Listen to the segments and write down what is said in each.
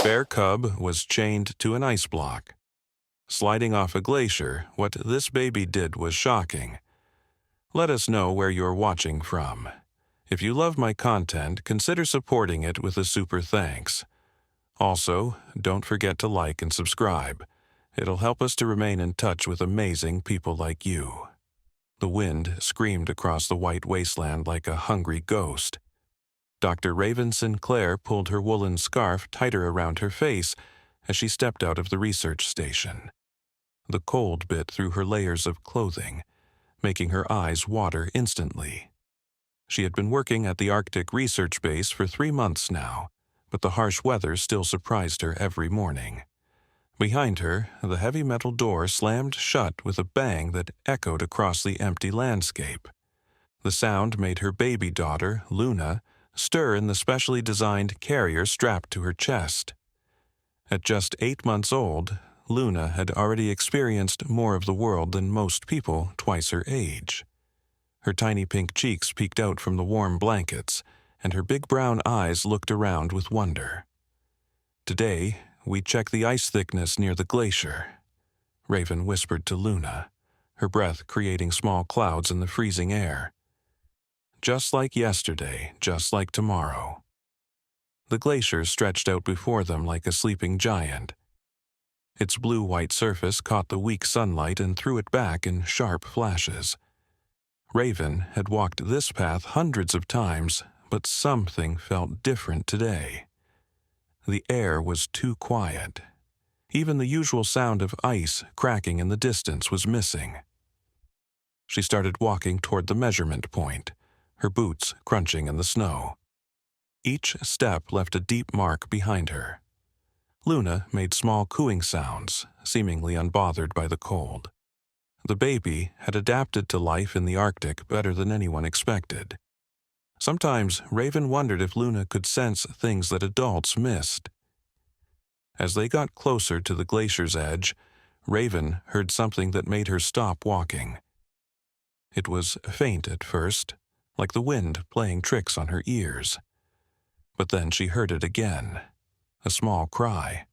bear cub was chained to an ice block. Sliding off a glacier, what this baby did was shocking. Let us know where you're watching from. If you love my content, consider supporting it with a super thanks. Also, don't forget to like and subscribe. It'll help us to remain in touch with amazing people like you. The wind screamed across the white wasteland like a hungry ghost. Dr. Raven Sinclair pulled her woolen scarf tighter around her face as she stepped out of the research station. The cold bit through her layers of clothing, making her eyes water instantly. She had been working at the Arctic Research Base for 3 months now, but the harsh weather still surprised her every morning. Behind her, the heavy metal door slammed shut with a bang that echoed across the empty landscape. The sound made her baby daughter, Luna, stir in the specially designed carrier strapped to her chest. At just 8 months old, Luna had already experienced more of the world than most people twice her age. Her tiny pink cheeks peeked out from the warm blankets, and her big brown eyes looked around with wonder. Today, we check the ice thickness near the glacier, Raven whispered to Luna, her breath creating small clouds in the freezing air. Just like yesterday, just like tomorrow. The glacier stretched out before them like a sleeping giant. Its blue-white surface caught the weak sunlight and threw it back in sharp flashes. Raven had walked this path hundreds of times, but something felt different today. The air was too quiet. Even the usual sound of ice cracking in the distance was missing. She started walking toward the measurement point, her boots crunching in the snow. Each step left a deep mark behind her. Luna made small cooing sounds, seemingly unbothered by the cold. The baby had adapted to life in the Arctic better than anyone expected. Sometimes Raven wondered if Luna could sense things that adults missed. As they got closer to the glacier's edge, Raven heard something that made her stop walking. It was faint at first, like the wind playing tricks on her ears. But then she heard it again, a small cry.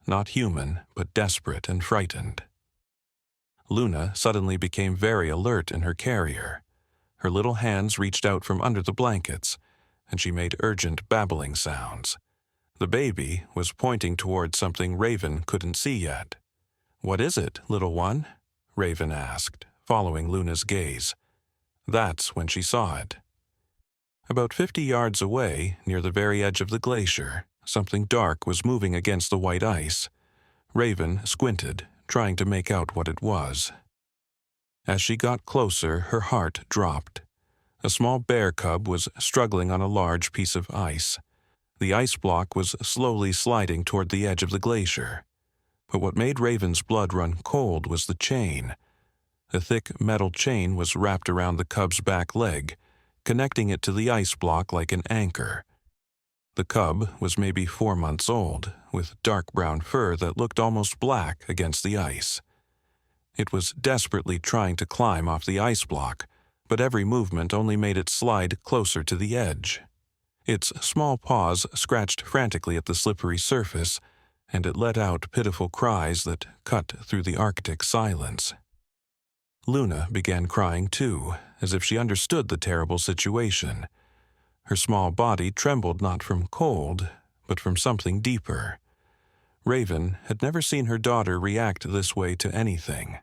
Not human, but desperate and frightened. Luna suddenly became very alert in her carrier. Her little hands reached out from under the blankets, and she made urgent babbling sounds. The baby was pointing toward something Raven couldn't see yet. "What is it, little one?" Raven asked, following Luna's gaze. That's when she saw it. About 50 yards away, near the very edge of the glacier, something dark was moving against the white ice. Raven squinted, trying to make out what it was. As she got closer, her heart dropped. A small bear cub was struggling on a large piece of ice. The ice block was slowly sliding toward the edge of the glacier. But what made Raven's blood run cold was the chain. A thick metal chain was wrapped around the cub's back leg, connecting it to the ice block like an anchor. The cub was maybe 4 months old, with dark brown fur that looked almost black against the ice. It was desperately trying to climb off the ice block, but every movement only made it slide closer to the edge. Its small paws scratched frantically at the slippery surface, and it let out pitiful cries that cut through the Arctic silence. Luna began crying too, as if she understood the terrible situation. Her small body trembled not from cold, but from something deeper. Raven had never seen her daughter react this way to anything.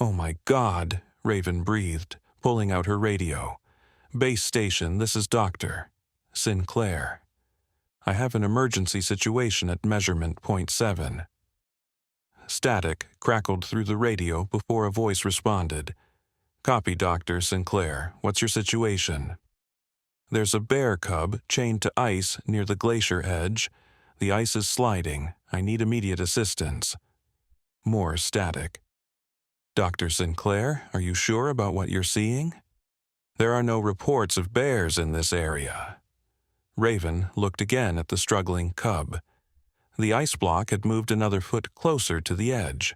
"Oh my God," Raven breathed, pulling out her radio. "Base station, this is Dr. Sinclair. I have an emergency situation at measurement point 7. Static crackled through the radio before a voice responded. "Copy, Dr. Sinclair. What's your situation?" "There's a bear cub chained to ice near the glacier edge. The ice is sliding. I need immediate assistance." More static. "Dr. Sinclair, are you sure about what you're seeing?" "There are no reports of bears in this area." Raven looked again at the struggling cub. The ice block had moved another foot closer to the edge.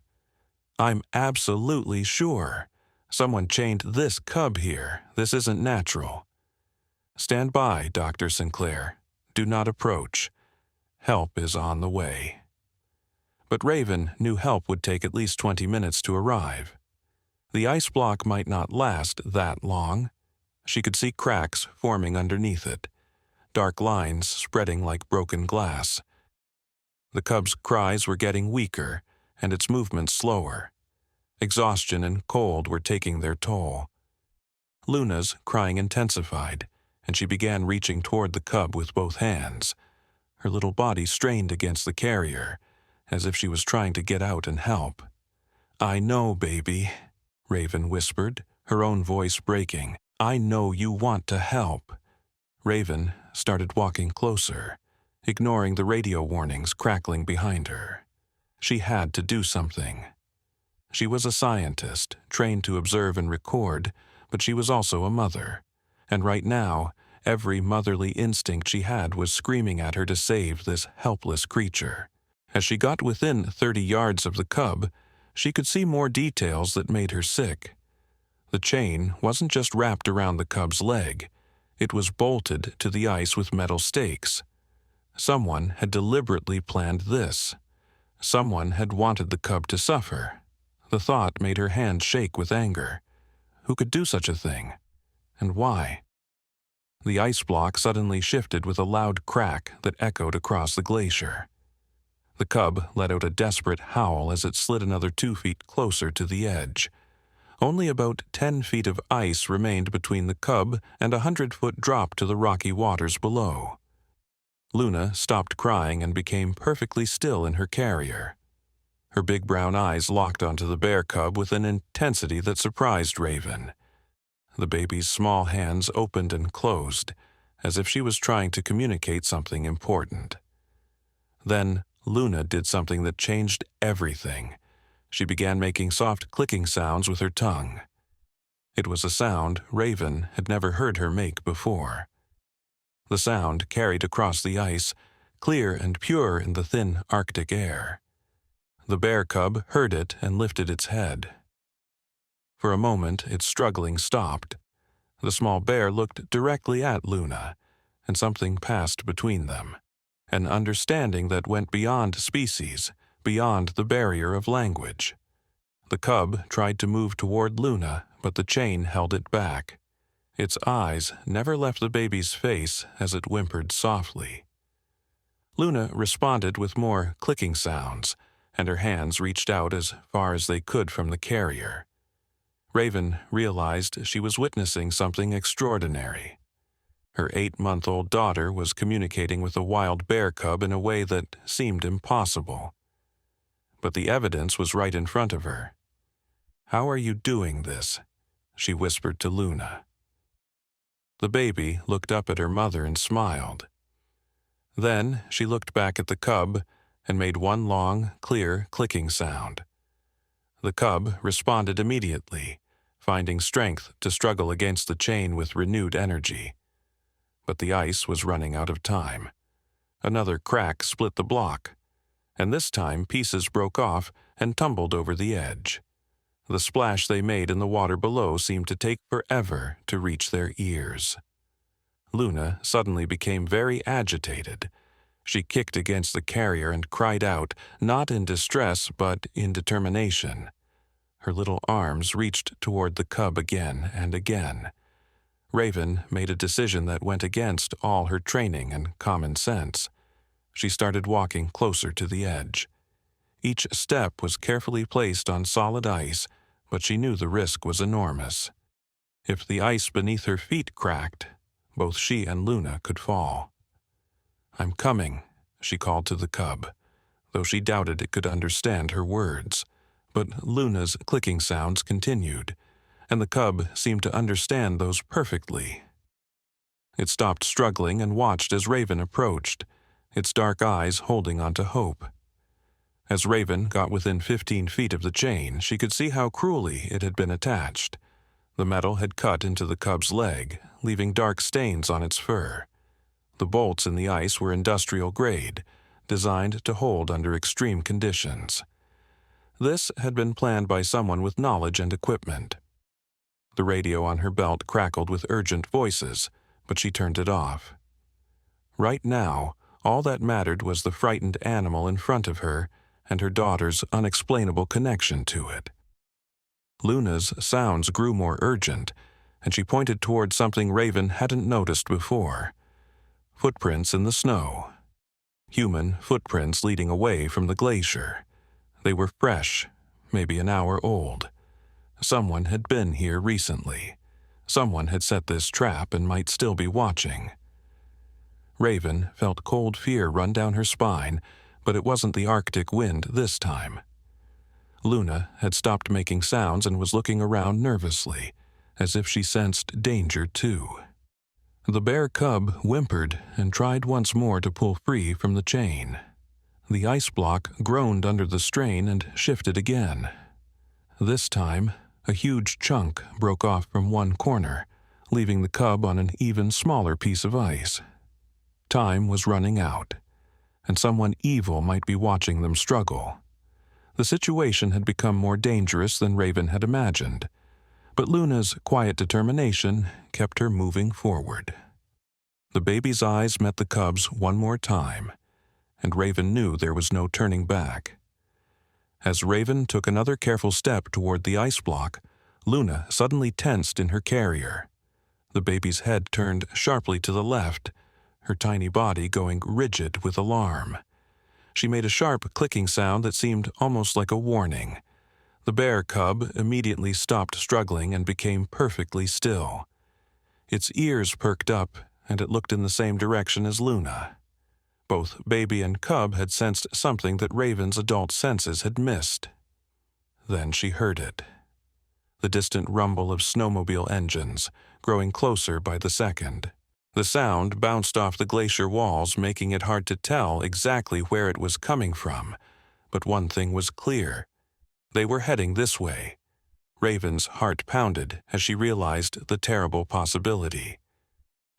"I'm absolutely sure. Someone chained this cub here. This isn't natural." "Stand by, Dr. Sinclair. Do not approach. Help is on the way. But Raven knew help would take at least 20 minutes to arrive. The ice block might not last that long. She could see cracks forming underneath it, dark lines spreading like broken glass. The cub's cries were getting weaker and its movements slower. Exhaustion and cold were taking their toll. Luna's crying intensified, and she began reaching toward the cub with both hands. Her little body strained against the carrier, as if she was trying to get out and help. "I know, baby," Raven whispered, her own voice breaking. "I know you want to help." Raven started walking closer, ignoring the radio warnings crackling behind her. She had to do something. She was a scientist, trained to observe and record, but she was also a mother. And right now, every motherly instinct she had was screaming at her to save this helpless creature. As she got within 30 yards of the cub, she could see more details that made her sick. The chain wasn't just wrapped around the cub's leg. It was bolted to the ice with metal stakes. Someone had deliberately planned this. Someone had wanted the cub to suffer. The thought made her hands shake with anger. Who could do such a thing? And why? The ice block suddenly shifted with a loud crack that echoed across the glacier. The cub let out a desperate howl as it slid another 2 feet closer to the edge. Only about 10 feet of ice remained between the cub and a 100-foot drop to the rocky waters below. Luna stopped crying and became perfectly still in her carrier. Her big brown eyes locked onto the bear cub with an intensity that surprised Raven. The baby's small hands opened and closed, as if she was trying to communicate something important. Then Luna did something that changed everything. She began making soft clicking sounds with her tongue. It was a sound Raven had never heard her make before. The sound carried across the ice, clear and pure in the thin Arctic air. The bear cub heard it and lifted its head. For a moment, its struggling stopped. The small bear looked directly at Luna, and something passed between them. An understanding that went beyond species, beyond the barrier of language. The cub tried to move toward Luna, but the chain held it back. Its eyes never left the baby's face as it whimpered softly. Luna responded with more clicking sounds, and her hands reached out as far as they could from the carrier. Raven realized she was witnessing something extraordinary. Her 8-month-old daughter was communicating with a wild bear cub in a way that seemed impossible. But the evidence was right in front of her. "How are you doing this?" she whispered to Luna. The baby looked up at her mother and smiled. Then she looked back at the cub and made one long, clear, clicking sound. The cub responded immediately, finding strength to struggle against the chain with renewed energy. But the ice was running out of time. Another crack split the block, and this time pieces broke off and tumbled over the edge. The splash they made in the water below seemed to take forever to reach their ears. Luna suddenly became very agitated. She kicked against the carrier and cried out, not in distress but in determination. Her little arms reached toward the cub again and again. Raven made a decision that went against all her training and common sense. She started walking closer to the edge. Each step was carefully placed on solid ice, but she knew the risk was enormous. If the ice beneath her feet cracked, both she and Luna could fall. "I'm coming," she called to the cub, though she doubted it could understand her words. But Luna's clicking sounds continued, and the cub seemed to understand those perfectly. It stopped struggling and watched as Raven approached, its dark eyes holding on to hope. As Raven got within 15 feet of the chain, she could see how cruelly it had been attached. The metal had cut into the cub's leg, leaving dark stains on its fur. The bolts in the ice were industrial grade, designed to hold under extreme conditions. This had been planned by someone with knowledge and equipment. The radio on her belt crackled with urgent voices, but she turned it off. Right now, All that mattered was the frightened animal in front of her and her daughter's unexplainable connection to it. Luna's sounds grew more urgent, and she pointed toward something Raven hadn't noticed before. Footprints in the snow. Human footprints leading away from the glacier. They were fresh, maybe an hour old. Someone had been here recently. Someone had set this trap and might still be watching. Raven felt cold fear run down her spine, but it wasn't the Arctic wind this time. Luna had stopped making sounds and was looking around nervously, as if she sensed danger too. The bear cub whimpered and tried once more to pull free from the chain. The ice block groaned under the strain and shifted again. This time, a huge chunk broke off from one corner, leaving the cub on an even smaller piece of ice. Time was running out, and someone evil might be watching them struggle. The situation had become more dangerous than Raven had imagined, but Luna's quiet determination kept her moving forward. The baby's eyes met the cub's one more time, and Raven knew there was no turning back. As Raven took another careful step toward the ice block, Luna suddenly tensed in her carrier. The baby's head turned sharply to the left, her tiny body going rigid with alarm. She made a sharp clicking sound that seemed almost like a warning. The bear cub immediately stopped struggling and became perfectly still. Its ears perked up, and it looked in the same direction as Luna. Both baby and cub had sensed something that Raven's adult senses had missed. Then she heard it. The distant rumble of snowmobile engines, growing closer by the second. The sound bounced off the glacier walls, making it hard to tell exactly where it was coming from. But one thing was clear. They were heading this way. Raven's heart pounded as she realized the terrible possibility.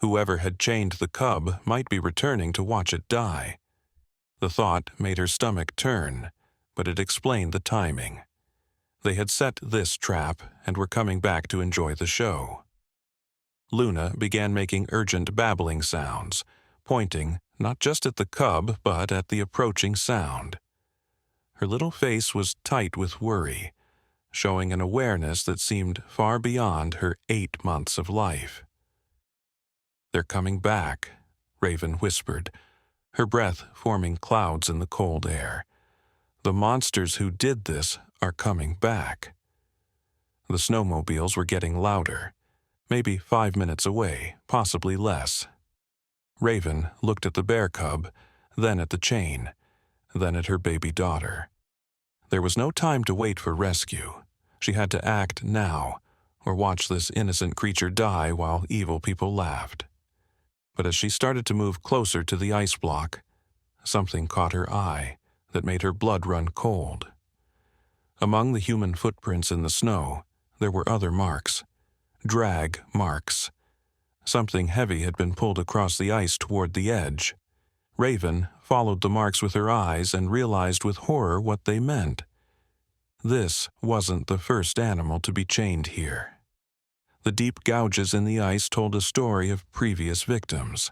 Whoever had chained the cub might be returning to watch it die. The thought made her stomach turn, but it explained the timing. They had set this trap and were coming back to enjoy the show. Luna began making urgent babbling sounds, pointing not just at the cub but at the approaching sound. Her little face was tight with worry, showing an awareness that seemed far beyond her 8 months of life. "They're coming back," Raven whispered, her breath forming clouds in the cold air. "The monsters who did this are coming back." The snowmobiles were getting louder. Maybe 5 minutes away, possibly less. Raven looked at the bear cub, then at the chain, then at her baby daughter. There was no time to wait for rescue. She had to act now, or watch this innocent creature die while evil people laughed. But as she started to move closer to the ice block, something caught her eye that made her blood run cold. Among the human footprints in the snow, there were other marks. Drag marks. Something heavy had been pulled across the ice toward the edge. Raven followed the marks with her eyes and realized with horror what they meant. This wasn't the first animal to be chained here. The deep gouges in the ice told a story of previous victims.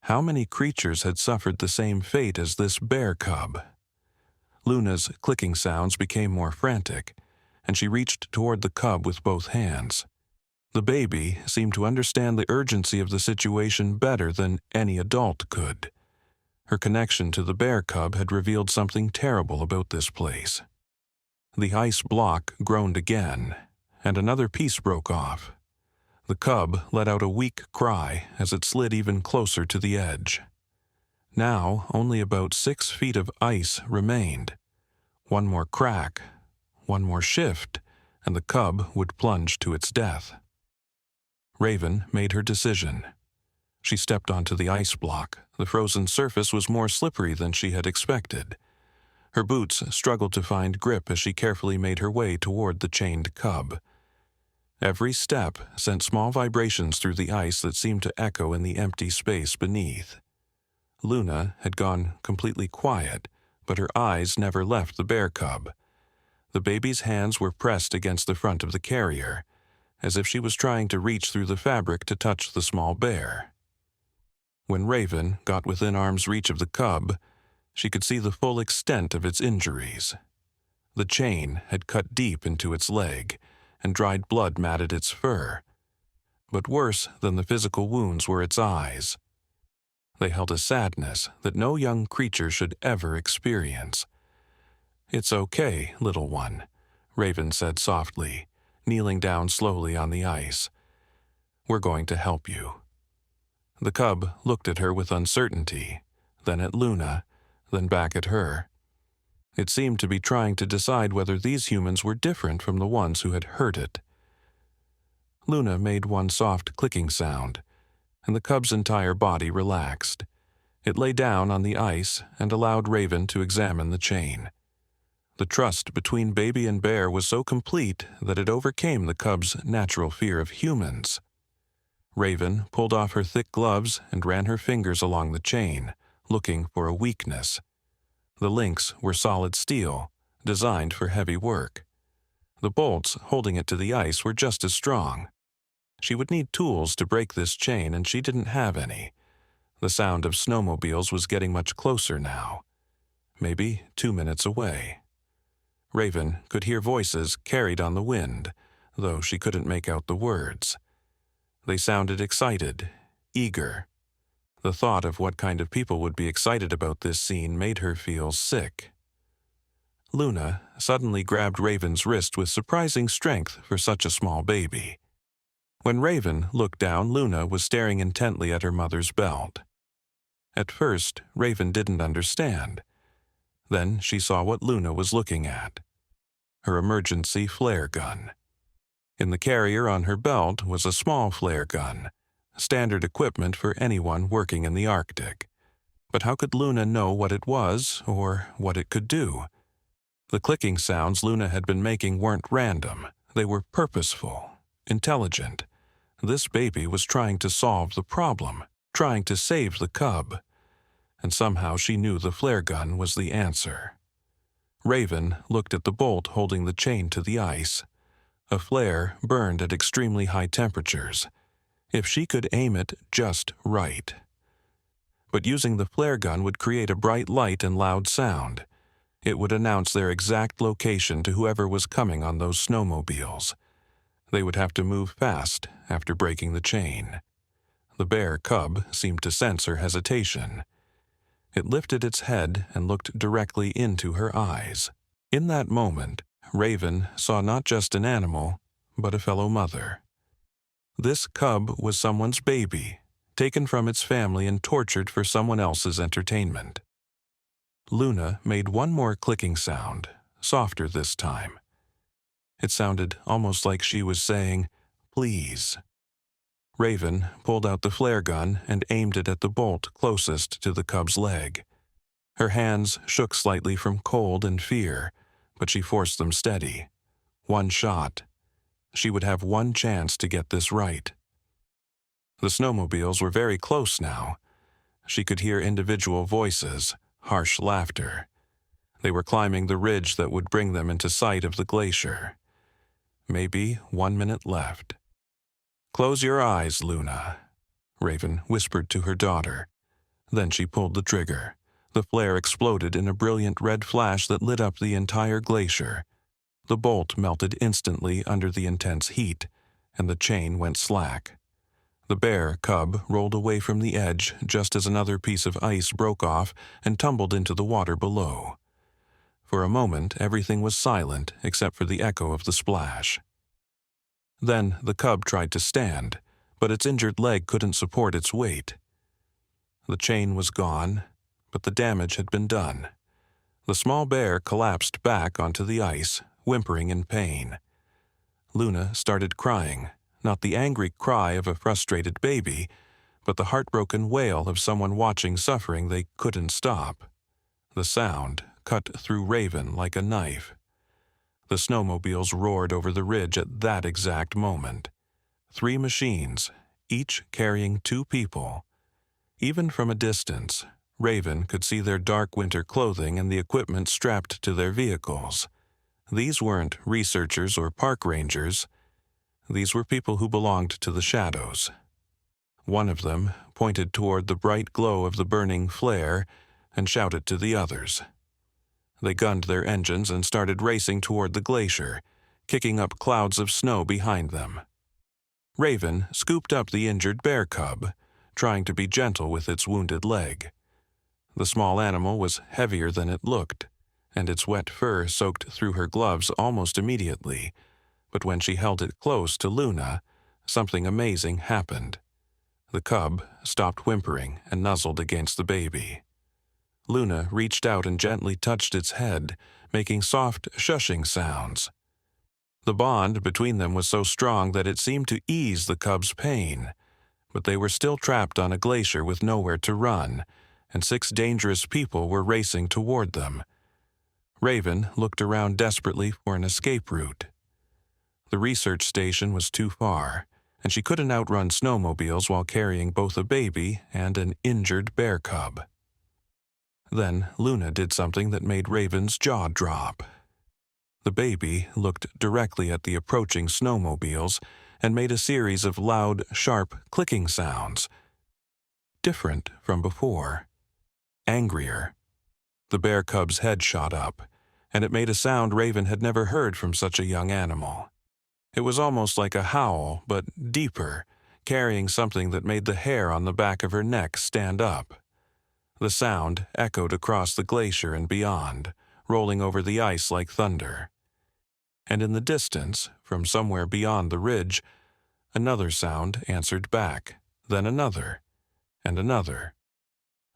How many creatures had suffered the same fate as this bear cub? Luna's clicking sounds became more frantic, and she reached toward the cub with both hands. The baby seemed to understand the urgency of the situation better than any adult could. Her connection to the bear cub had revealed something terrible about this place. The ice block groaned again, and another piece broke off. The cub let out a weak cry as it slid even closer to the edge. Now only about 6 feet of ice remained. One more crack, one more shift, and the cub would plunge to its death. Raven made her decision. She stepped onto the ice block. The frozen surface was more slippery than she had expected. Her boots struggled to find grip as she carefully made her way toward the chained cub. Every step sent small vibrations through the ice that seemed to echo in the empty space beneath. Luna had gone completely quiet, but her eyes never left the bear cub. The baby's hands were pressed against the front of the carrier, as if she was trying to reach through the fabric to touch the small bear. When Raven got within arm's reach of the cub, she could see the full extent of its injuries. The chain had cut deep into its leg, and dried blood matted its fur. But worse than the physical wounds were its eyes. They held a sadness that no young creature should ever experience. "It's okay, little one," Raven said softly, kneeling down slowly on the ice. "We're going to help you." The cub looked at her with uncertainty, then at Luna, then back at her. It seemed to be trying to decide whether these humans were different from the ones who had hurt it. Luna made one soft clicking sound, and the cub's entire body relaxed. It lay down on the ice and allowed Raven to examine the chain. The trust between baby and bear was so complete that it overcame the cub's natural fear of humans. Raven pulled off her thick gloves and ran her fingers along the chain, looking for a weakness. The links were solid steel, designed for heavy work. The bolts holding it to the ice were just as strong. She would need tools to break this chain, and she didn't have any. The sound of snowmobiles was getting much closer now, maybe 2 minutes away. Raven could hear voices carried on the wind, though she couldn't make out the words. They sounded excited, eager. The thought of what kind of people would be excited about this scene made her feel sick. Luna suddenly grabbed Raven's wrist with surprising strength for such a small baby. When Raven looked down, Luna was staring intently at her mother's belt. At first, Raven didn't understand. Then she saw what Luna was looking at: her emergency flare gun. In the carrier on her belt was a small flare gun, standard equipment for anyone working in the Arctic. But how could Luna know what it was or what it could do? The clicking sounds Luna had been making weren't random. They were purposeful, intelligent. This baby was trying to solve the problem, trying to save the cub. And somehow she knew the flare gun was the answer. Raven looked at the bolt holding the chain to the ice. A flare burned at extremely high temperatures, if she could aim it just right. But using the flare gun would create a bright light and loud sound. It would announce their exact location to whoever was coming on those snowmobiles. They would have to move fast after breaking the chain. The bear cub seemed to sense her hesitation. It lifted its head and looked directly into her eyes. In that moment, Raven saw not just an animal, but a fellow mother. This cub was someone's baby, taken from its family and tortured for someone else's entertainment. Luna made one more clicking sound, softer this time. It sounded almost like she was saying, "Please." Raven pulled out the flare gun and aimed it at the bolt closest to the cub's leg. Her hands shook slightly from cold and fear, but she forced them steady. One shot. She would have one chance to get this right. The snowmobiles were very close now. She could hear individual voices, harsh laughter. They were climbing the ridge that would bring them into sight of the glacier. Maybe 1 minute left. "Close your eyes, Luna," Raven whispered to her daughter. Then she pulled the trigger. The flare exploded in a brilliant red flash that lit up the entire glacier. The bolt melted instantly under the intense heat, and the chain went slack. The bear cub rolled away from the edge just as another piece of ice broke off and tumbled into the water below. For a moment, everything was silent except for the echo of the splash. Then the cub tried to stand, but its injured leg couldn't support its weight. The chain was gone, but the damage had been done. The small bear collapsed back onto the ice, whimpering in pain. Luna started crying, not the angry cry of a frustrated baby, but the heartbroken wail of someone watching suffering they couldn't stop. The sound cut through Raven like a knife. The snowmobiles roared over the ridge at that exact moment. 3 machines, each carrying 2 people. Even from a distance, Raven could see their dark winter clothing and the equipment strapped to their vehicles. These weren't researchers or park rangers. These were people who belonged to the shadows. One of them pointed toward the bright glow of the burning flare and shouted to the others. They gunned their engines and started racing toward the glacier, kicking up clouds of snow behind them. Raven scooped up the injured bear cub, trying to be gentle with its wounded leg. The small animal was heavier than it looked, and its wet fur soaked through her gloves almost immediately, but when she held it close to Luna, something amazing happened. The cub stopped whimpering and nuzzled against the baby. Luna reached out and gently touched its head, making soft shushing sounds. The bond between them was so strong that it seemed to ease the cub's pain, but they were still trapped on a glacier with nowhere to run, and 6 dangerous people were racing toward them. Raven looked around desperately for an escape route. The research station was too far, and she couldn't outrun snowmobiles while carrying both a baby and an injured bear cub. Then Luna did something that made Raven's jaw drop. The baby looked directly at the approaching snowmobiles and made a series of loud, sharp clicking sounds. Different from before. Angrier. The bear cub's head shot up, and it made a sound Raven had never heard from such a young animal. It was almost like a howl, but deeper, carrying something that made the hair on the back of her neck stand up. The sound echoed across the glacier and beyond, rolling over the ice like thunder. And in the distance, from somewhere beyond the ridge, another sound answered back, then another, and another.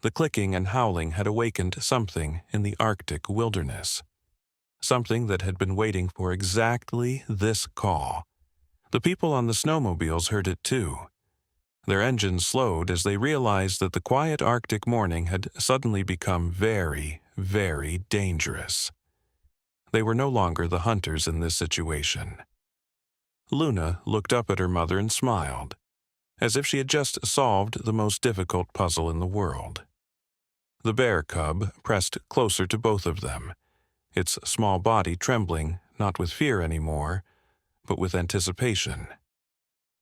The clicking and howling had awakened something in the Arctic wilderness. Something that had been waiting for exactly this call. The people on the snowmobiles heard it too. Their engines slowed as they realized that the quiet Arctic morning had suddenly become very, very dangerous. They were no longer the hunters in this situation. Luna looked up at her mother and smiled, as if she had just solved the most difficult puzzle in the world. The bear cub pressed closer to both of them, its small body trembling not with fear anymore, but with anticipation.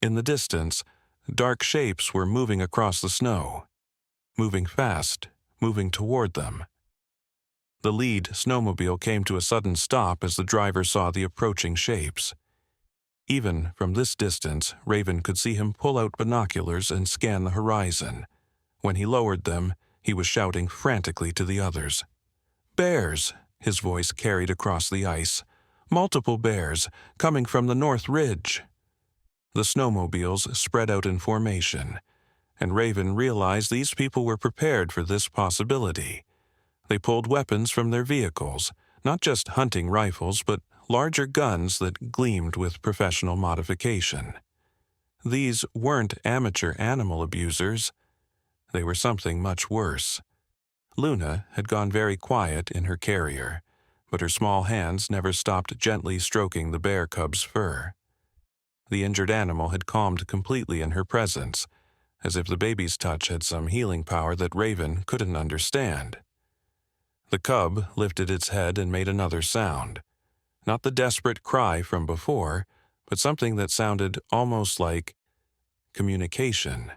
In the distance, dark shapes were moving across the snow, moving fast, moving toward them. The lead snowmobile came to a sudden stop as the driver saw the approaching shapes. Even from this distance, Raven could see him pull out binoculars and scan the horizon. When he lowered them, he was shouting frantically to the others. "Bears!" His voice carried across the ice. "Multiple bears, coming from the North Ridge." The snowmobiles spread out in formation, and Raven realized these people were prepared for this possibility. They pulled weapons from their vehicles, not just hunting rifles, but larger guns that gleamed with professional modification. These weren't amateur animal abusers. They were something much worse. Luna had gone very quiet in her carrier, but her small hands never stopped gently stroking the bear cub's fur. The injured animal had calmed completely in her presence, as if the baby's touch had some healing power that Raven couldn't understand. The cub lifted its head and made another sound. Not the desperate cry from before, but something that sounded almost like communication,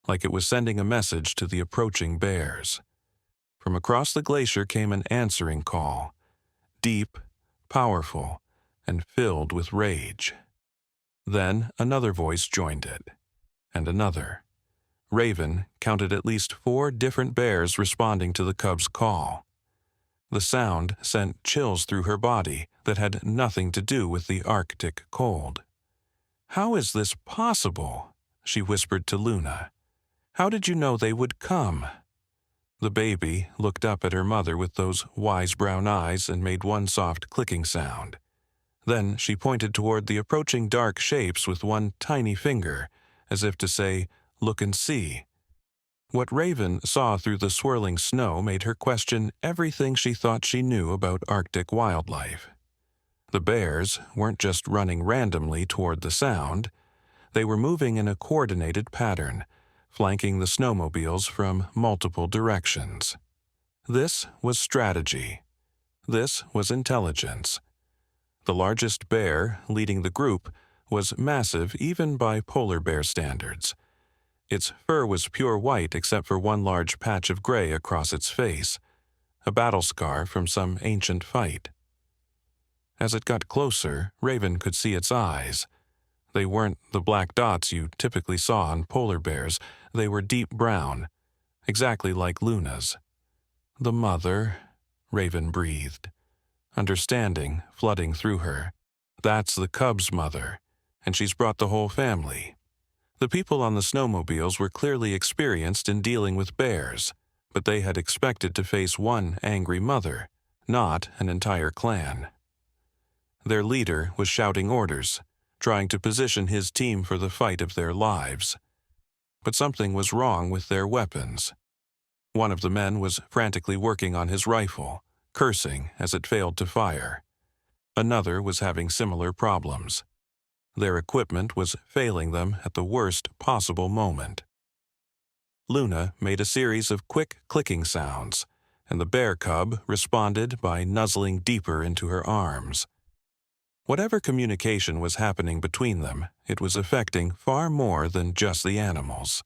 like it was sending a message to the approaching bears. From across the glacier came an answering call, deep, powerful, and filled with rage. Then another voice joined it, and another. Raven counted at least 4 different bears responding to the cub's call. The sound sent chills through her body that had nothing to do with the Arctic cold. "How is this possible?" she whispered to Luna. "How did you know they would come?" The baby looked up at her mother with those wise brown eyes and made one soft clicking sound. Then she pointed toward the approaching dark shapes with one tiny finger, as if to say, "Look and see." What Raven saw through the swirling snow made her question everything she thought she knew about Arctic wildlife. The bears weren't just running randomly toward the sound. They were moving in a coordinated pattern, flanking the snowmobiles from multiple directions. This was strategy. This was intelligence. The largest bear, leading the group, was massive even by polar bear standards. Its fur was pure white except for one large patch of gray across its face, a battle scar from some ancient fight. As it got closer, Raven could see its eyes. They weren't the black dots you typically saw on polar bears. They were deep brown, exactly like Luna's. "The mother," Raven breathed, understanding flooding through her. "That's the cub's mother, and she's brought the whole family." The people on the snowmobiles were clearly experienced in dealing with bears, but they had expected to face one angry mother, not an entire clan. Their leader was shouting orders, trying to position his team for the fight of their lives. But something was wrong with their weapons. One of the men was frantically working on his rifle, cursing as it failed to fire. Another was having similar problems. Their equipment was failing them at the worst possible moment. Luna made a series of quick clicking sounds, and the bear cub responded by nuzzling deeper into her arms. Whatever communication was happening between them, it was affecting far more than just the animals.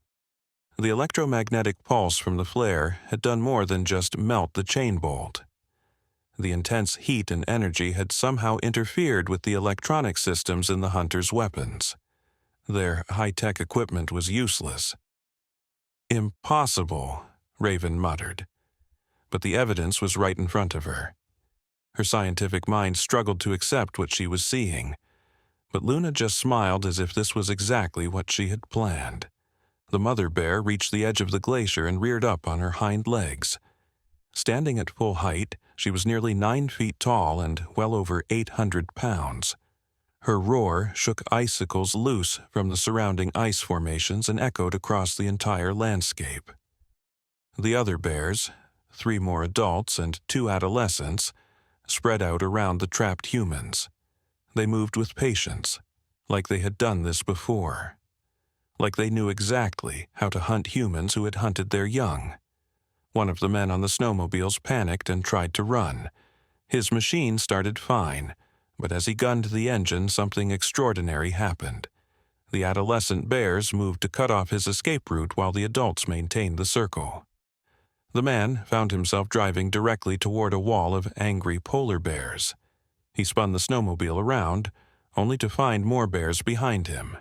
The electromagnetic pulse from the flare had done more than just melt the chain bolt. The intense heat and energy had somehow interfered with the electronic systems in the hunters' weapons. Their high-tech equipment was useless. "Impossible," Raven muttered. But the evidence was right in front of her. Her scientific mind struggled to accept what she was seeing, but Luna just smiled as if this was exactly what she had planned. The mother bear reached the edge of the glacier and reared up on her hind legs. Standing at full height, she was nearly 9 feet tall and well over 800 pounds. Her roar shook icicles loose from the surrounding ice formations and echoed across the entire landscape. The other bears, 3 more adults and 2 adolescents, spread out around the trapped humans. They moved with patience, like they had done this before. Like they knew exactly how to hunt humans who had hunted their young. One of the men on the snowmobiles panicked and tried to run. His machine started fine, but as he gunned the engine, something extraordinary happened. The adolescent bears moved to cut off his escape route while the adults maintained the circle. The man found himself driving directly toward a wall of angry polar bears. He spun the snowmobile around, only to find more bears behind him.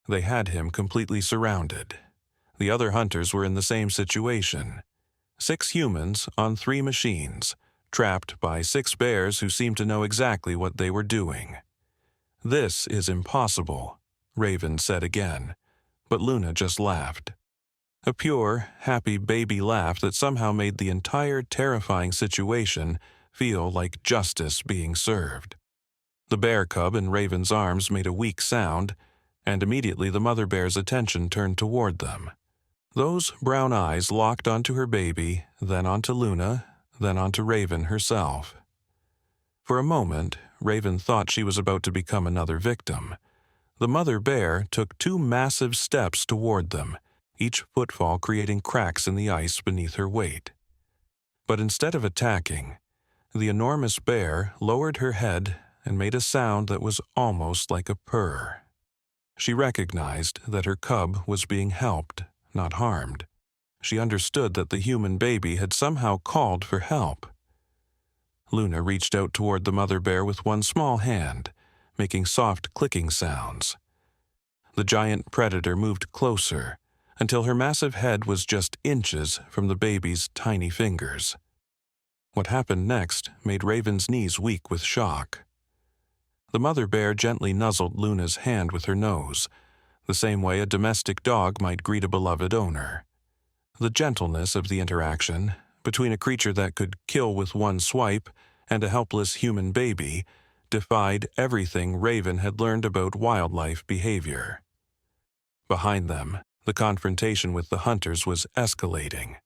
They had him completely surrounded. The other hunters were in the same situation. 6 humans on 3 machines, trapped by 6 bears who seemed to know exactly what they were doing. "This is impossible," Raven said again, but Luna just laughed. A pure, happy baby laugh that somehow made the entire terrifying situation feel like justice being served. The bear cub in Raven's arms made a weak sound, and immediately the mother bear's attention turned toward them. Those brown eyes locked onto her baby, then onto Luna, then onto Raven herself. For a moment, Raven thought she was about to become another victim. The mother bear took 2 massive steps toward them, each footfall creating cracks in the ice beneath her weight. But instead of attacking, the enormous bear lowered her head and made a sound that was almost like a purr. She recognized that her cub was being helped, not harmed. She understood that the human baby had somehow called for help. Luna reached out toward the mother bear with one small hand, making soft clicking sounds. The giant predator moved closer, until her massive head was just inches from the baby's tiny fingers. What happened next made Raven's knees weak with shock. The mother bear gently nuzzled Luna's hand with her nose, the same way a domestic dog might greet a beloved owner. The gentleness of the interaction, between a creature that could kill with one swipe and a helpless human baby, defied everything Raven had learned about wildlife behavior. Behind them, the confrontation with the hunters was escalating.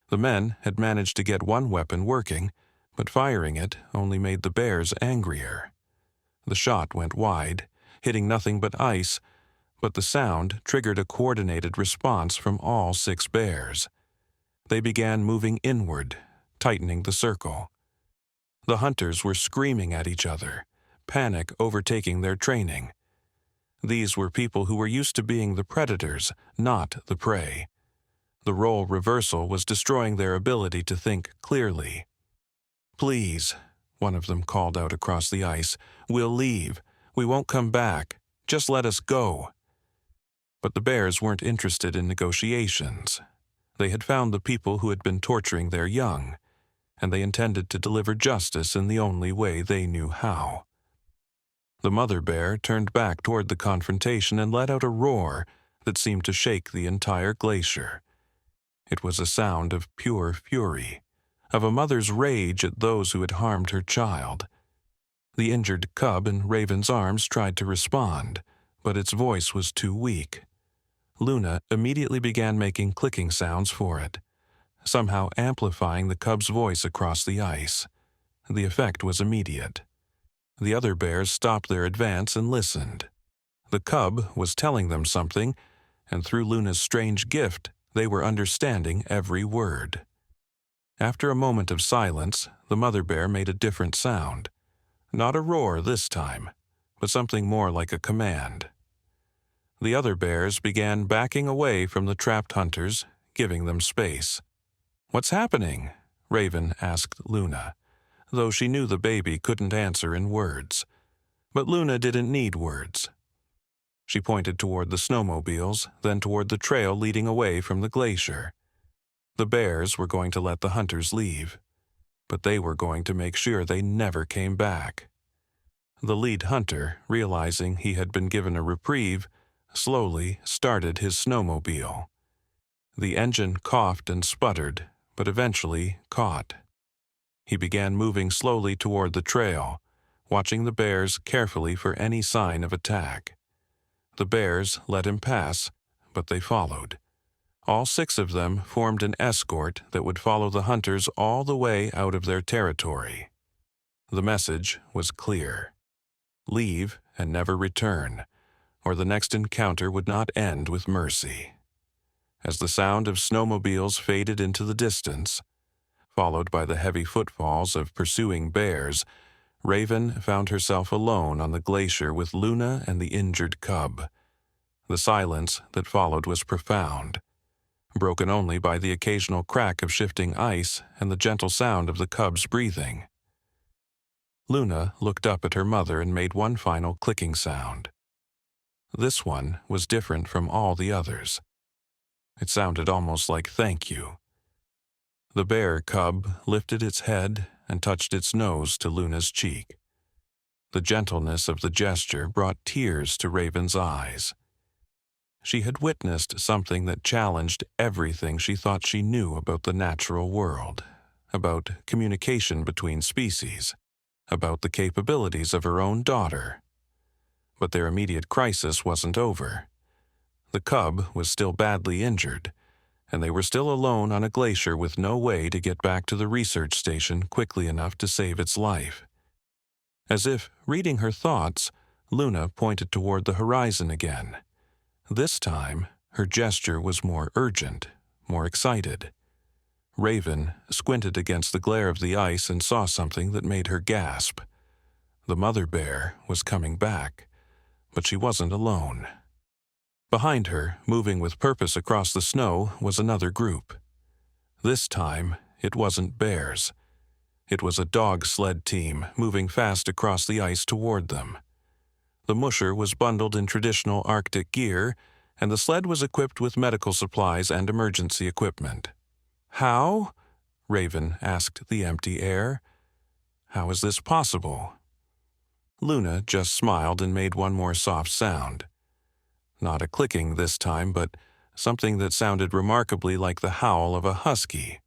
The men had managed to get one weapon working, but firing it only made the bears angrier. The shot went wide, hitting nothing but ice, but the sound triggered a coordinated response from all 6 bears. They began moving inward, tightening the circle. The hunters were screaming at each other, panic overtaking their training. These were people who were used to being the predators, not the prey. The role reversal was destroying their ability to think clearly. "Please," one of them called out across the ice, "we'll leave. We won't come back. Just let us go." But the bears weren't interested in negotiations. They had found the people who had been torturing their young, and they intended to deliver justice in the only way they knew how. The mother bear turned back toward the confrontation and let out a roar that seemed to shake the entire glacier. It was a sound of pure fury, of a mother's rage at those who had harmed her child. The injured cub in Raven's arms tried to respond, but its voice was too weak. Luna immediately began making clicking sounds for it, somehow amplifying the cub's voice across the ice. The effect was immediate. The other bears stopped their advance and listened. The cub was telling them something, and through Luna's strange gift, they were understanding every word. After a moment of silence, the mother bear made a different sound. Not a roar this time, but something more like a command. The other bears began backing away from the trapped hunters, giving them space. "What's happening?" Raven asked Luna, though she knew the baby couldn't answer in words. But Luna didn't need words. She pointed toward the snowmobiles, then toward the trail leading away from the glacier. The bears were going to let the hunters leave, but they were going to make sure they never came back. The lead hunter, realizing he had been given a reprieve, slowly started his snowmobile. The engine coughed and sputtered, but eventually caught. He began moving slowly toward the trail, watching the bears carefully for any sign of attack. The bears let him pass, but they followed. All 6 of them formed an escort that would follow the hunters all the way out of their territory. The message was clear. Leave and never return, or the next encounter would not end with mercy. As the sound of snowmobiles faded into the distance, followed by the heavy footfalls of pursuing bears, Raven found herself alone on the glacier with Luna and the injured cub. The silence that followed was profound, broken only by the occasional crack of shifting ice and the gentle sound of the cub's breathing. Luna looked up at her mother and made one final clicking sound. This one was different from all the others. It sounded almost like "thank you." The bear cub lifted its head and touched its nose to Luna's cheek. The gentleness of the gesture brought tears to Raven's eyes. She had witnessed something that challenged everything she thought she knew about the natural world, about communication between species, about the capabilities of her own daughter. But their immediate crisis wasn't over. The cub was still badly injured, and they were still alone on a glacier with no way to get back to the research station quickly enough to save its life. As if reading her thoughts, Luna pointed toward the horizon again. This time, her gesture was more urgent, more excited. Raven squinted against the glare of the ice and saw something that made her gasp. The mother bear was coming back, but she wasn't alone. Behind her, moving with purpose across the snow, was another group. This time, it wasn't bears. It was a dog sled team moving fast across the ice toward them. The musher was bundled in traditional Arctic gear, and the sled was equipped with medical supplies and emergency equipment. "How?" Raven asked the empty air. "How is this possible?" Luna just smiled and made one more soft sound. Not a clicking this time, but something that sounded remarkably like the howl of a husky.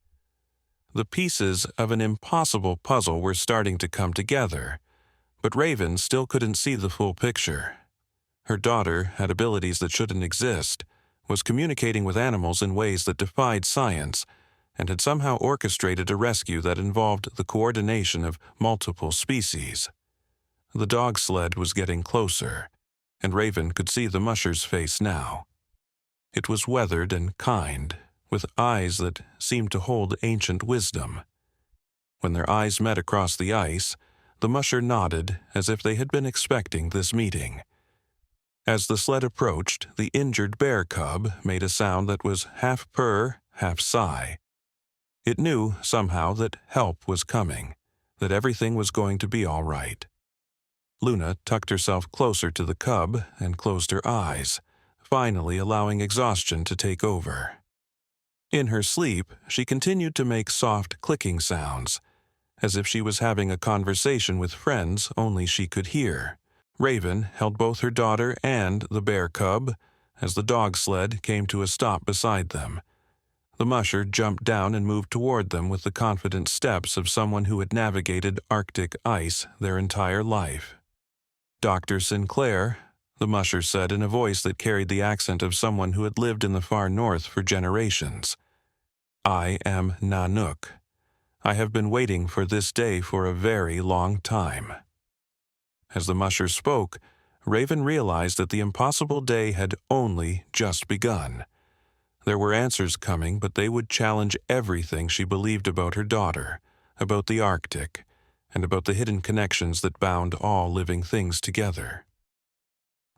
The pieces of an impossible puzzle were starting to come together, but Raven still couldn't see the full picture. Her daughter had abilities that shouldn't exist, was communicating with animals in ways that defied science, and had somehow orchestrated a rescue that involved the coordination of multiple species. The dog sled was getting closer, and Raven could see the musher's face now. It was weathered and kind, with eyes that seemed to hold ancient wisdom. When their eyes met across the ice, the musher nodded as if they had been expecting this meeting. As the sled approached, the injured bear cub made a sound that was half purr, half sigh. It knew, somehow, that help was coming, that everything was going to be all right. Luna tucked herself closer to the cub and closed her eyes, finally allowing exhaustion to take over. In her sleep, she continued to make soft clicking sounds, as if she was having a conversation with friends only she could hear. Raven held both her daughter and the bear cub as the dog sled came to a stop beside them. The musher jumped down and moved toward them with the confident steps of someone who had navigated Arctic ice their entire life. "Dr. Sinclair," the musher said in a voice that carried the accent of someone who had lived in the far north for generations. "I am Nanook. I have been waiting for this day for a very long time." As the musher spoke, Raven realized that the impossible day had only just begun. There were answers coming, but they would challenge everything she believed about her daughter, about the Arctic, and about the hidden connections that bound all living things together.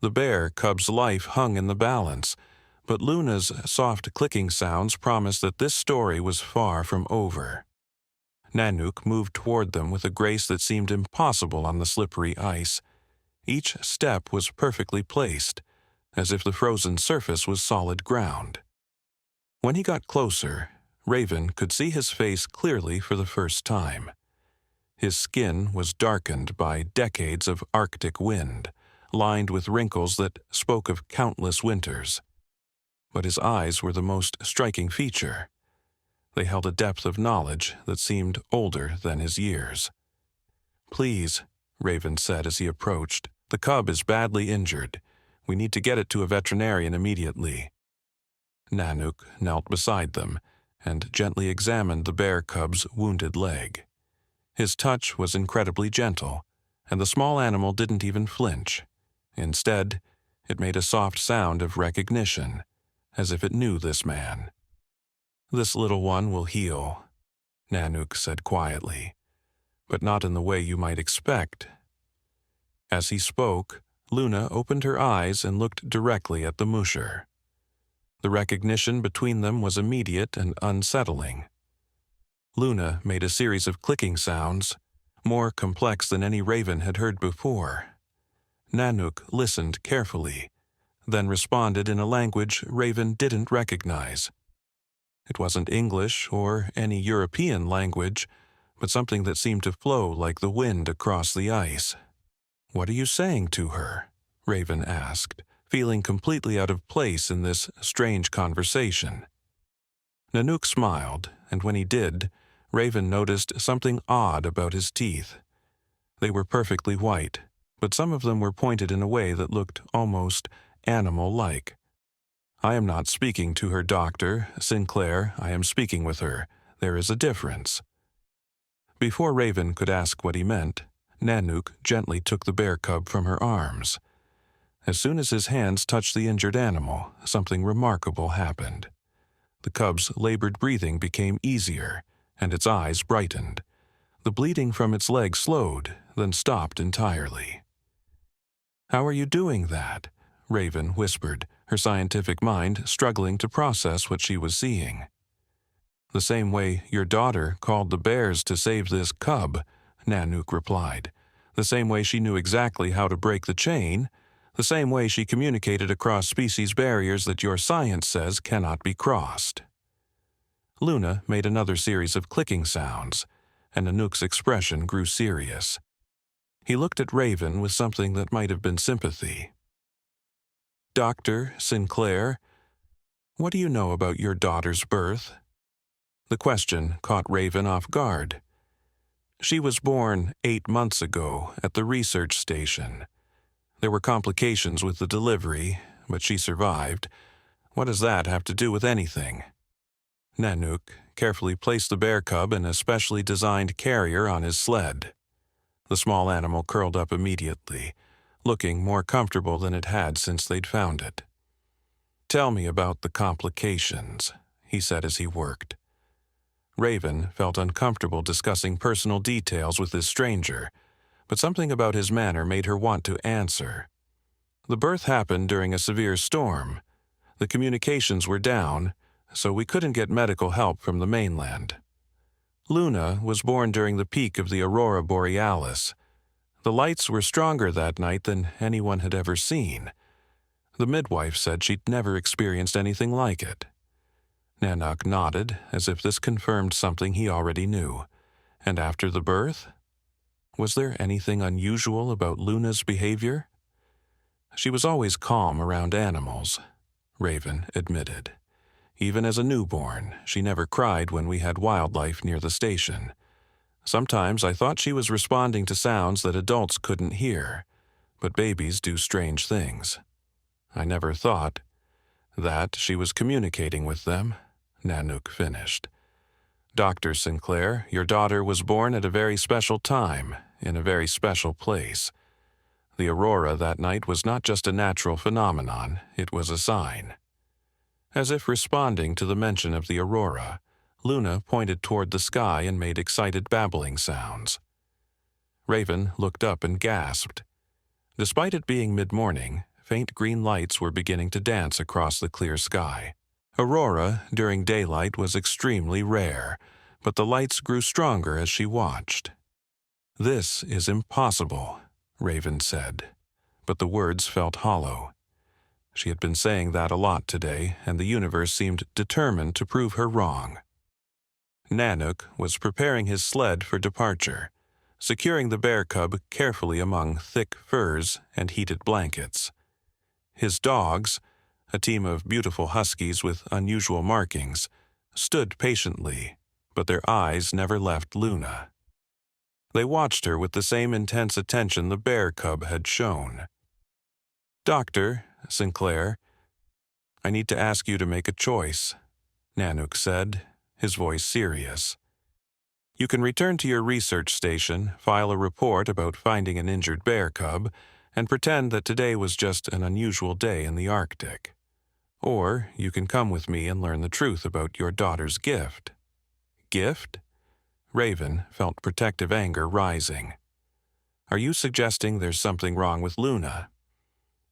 The bear cub's life hung in the balance, but Luna's soft clicking sounds promised that this story was far from over. Nanook moved toward them with a grace that seemed impossible on the slippery ice. Each step was perfectly placed, as if the frozen surface was solid ground. When he got closer, Raven could see his face clearly for the first time. His skin was darkened by decades of Arctic wind, lined with wrinkles that spoke of countless winters. But his eyes were the most striking feature. They held a depth of knowledge that seemed older than his years. "Please," Raven said as he approached, "the cub is badly injured. We need to get it to a veterinarian immediately." Nanook knelt beside them and gently examined the bear cub's wounded leg. His touch was incredibly gentle, and the small animal didn't even flinch. Instead, it made a soft sound of recognition, as if it knew this man. "This little one will heal," Nanook said quietly, "but not in the way you might expect." As he spoke, Luna opened her eyes and looked directly at the musher. The recognition between them was immediate and unsettling. Luna made a series of clicking sounds, more complex than any Raven had heard before. Nanook listened carefully, then responded in a language Raven didn't recognize. It wasn't English or any European language, but something that seemed to flow like the wind across the ice. "What are you saying to her?" Raven asked, feeling completely out of place in this strange conversation. Nanook smiled, and when he did, Raven noticed something odd about his teeth. They were perfectly white, but some of them were pointed in a way that looked almost animal-like. "I am not speaking to her, Dr. Sinclair. I am speaking with her. There is a difference." Before Raven could ask what he meant, Nanook gently took the bear cub from her arms. As soon as his hands touched the injured animal, something remarkable happened. The cub's labored breathing became easier, and its eyes brightened. The bleeding from its leg slowed, then stopped entirely. "How are you doing that?" Raven whispered, her scientific mind struggling to process what she was seeing. "The same way your daughter called the bears to save this cub," Nanook replied. "The same way she knew exactly how to break the chain. The same way she communicated across species barriers that your science says cannot be crossed." Luna made another series of clicking sounds, and Nanook's expression grew serious. He looked at Raven with something that might have been sympathy. "Dr. Sinclair, what do you know about your daughter's birth?" The question caught Raven off guard. "She was born 8 months ago at the research station. There were complications with the delivery, but she survived. What does that have to do with anything?" Nanook carefully placed the bear cub in a specially designed carrier on his sled. The small animal curled up immediately, looking more comfortable than it had since they'd found it. "Tell me about the complications," he said as he worked. Raven felt uncomfortable discussing personal details with this stranger, but something about his manner made her want to answer. The birth happened during a severe storm. The communications were down, so we couldn't get medical help from the mainland. Luna was born during the peak of the aurora borealis. The lights were stronger that night than anyone had ever seen. The midwife said she'd never experienced anything like it. Nanook nodded, as if this confirmed something he already knew. And after the birth? Was there anything unusual about Luna's behavior? She was always calm around animals, Raven admitted. Even as a newborn, she never cried when we had wildlife near the station. Sometimes I thought she was responding to sounds that adults couldn't hear, but babies do strange things. I never thought that she was communicating with them, Nanook finished. Dr. Sinclair, your daughter was born at a very special time, in a very special place. The aurora that night was not just a natural phenomenon, it was a sign. As if responding to the mention of the aurora, Luna pointed toward the sky and made excited babbling sounds. Raven looked up and gasped. Despite it being mid-morning, faint green lights were beginning to dance across the clear sky. Aurora during daylight was extremely rare, but the lights grew stronger as she watched. "This is impossible," Raven said, but the words felt hollow. She had been saying that a lot today, and the universe seemed determined to prove her wrong. Nanook was preparing his sled for departure, securing the bear cub carefully among thick furs and heated blankets. His dogs, a team of beautiful huskies with unusual markings, stood patiently, but their eyes never left Luna. They watched her with the same intense attention the bear cub had shown. "Dr. Sinclair, I need to ask you to make a choice," Nanook said, his voice serious. "You can return to your research station, file a report about finding an injured bear cub, and pretend that today was just an unusual day in the Arctic. Or you can come with me and learn the truth about your daughter's gift." "Gift?" Raven felt protective anger rising. "Are you suggesting there's something wrong with Luna?"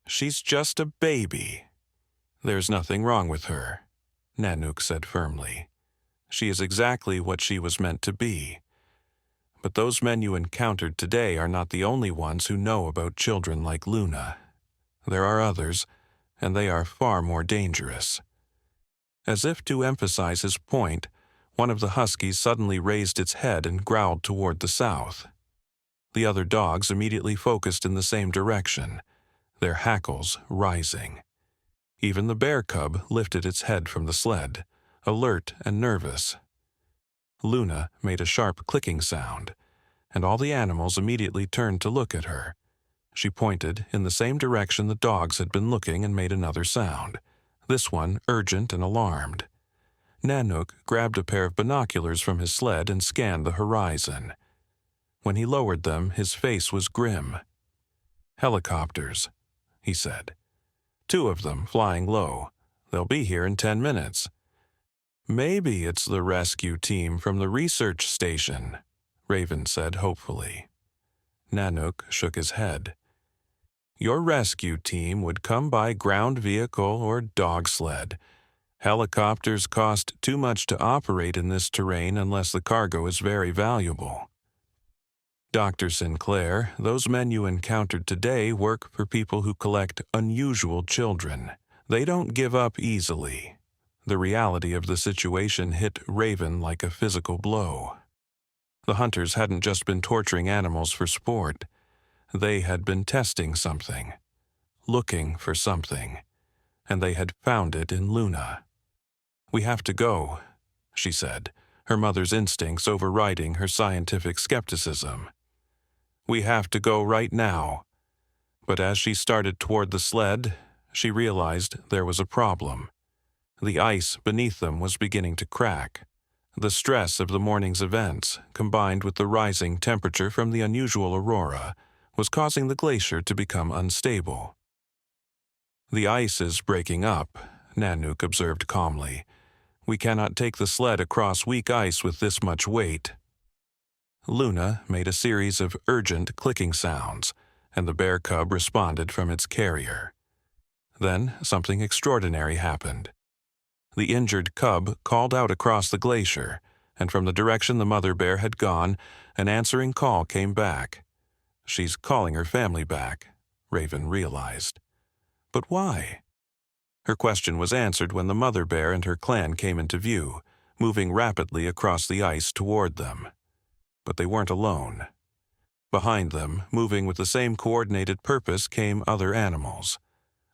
"She's just a baby." "There's nothing wrong with her," Nanook said firmly. "She is exactly what she was meant to be. But those men you encountered today are not the only ones who know about children like Luna. There are others, and they are far more dangerous." As if to emphasize his point, one of the huskies suddenly raised its head and growled toward the south. The other dogs immediately focused in the same direction, their hackles rising. Even the bear cub lifted its head from the sled, alert and nervous. Luna made a sharp clicking sound, and all the animals immediately turned to look at her. She pointed in the same direction the dogs had been looking and made another sound, this one urgent and alarmed. Nanook grabbed a pair of binoculars from his sled and scanned the horizon. When he lowered them, his face was grim. "Helicopters," he said. "2 of them flying low. They'll be here in 10 minutes. "Maybe it's the rescue team from the research station," Raven said hopefully. Nanook shook his head. "Your rescue team would come by ground vehicle or dog sled. Helicopters cost too much to operate in this terrain unless the cargo is very valuable. Dr. Sinclair, those men you encountered today work for people who collect unusual children. They don't give up easily." The reality of the situation hit Raven like a physical blow. The hunters hadn't just been torturing animals for sport. They had been testing something, looking for something, and they had found it in Luna. "We have to go," she said, her mother's instincts overriding her scientific skepticism. "We have to go right now." But as she started toward the sled, she realized there was a problem. The ice beneath them was beginning to crack. The stress of the morning's events, combined with the rising temperature from the unusual aurora, was causing the glacier to become unstable. "The ice is breaking up," Nanook observed calmly. "We cannot take the sled across weak ice with this much weight." Luna made a series of urgent clicking sounds, and the bear cub responded from its carrier. Then something extraordinary happened. The injured cub called out across the glacier, and from the direction the mother bear had gone, an answering call came back. She's calling her family back, Raven realized. But why? Her question was answered when the mother bear and her clan came into view, moving rapidly across the ice toward them. But they weren't alone. Behind them, moving with the same coordinated purpose, came other animals.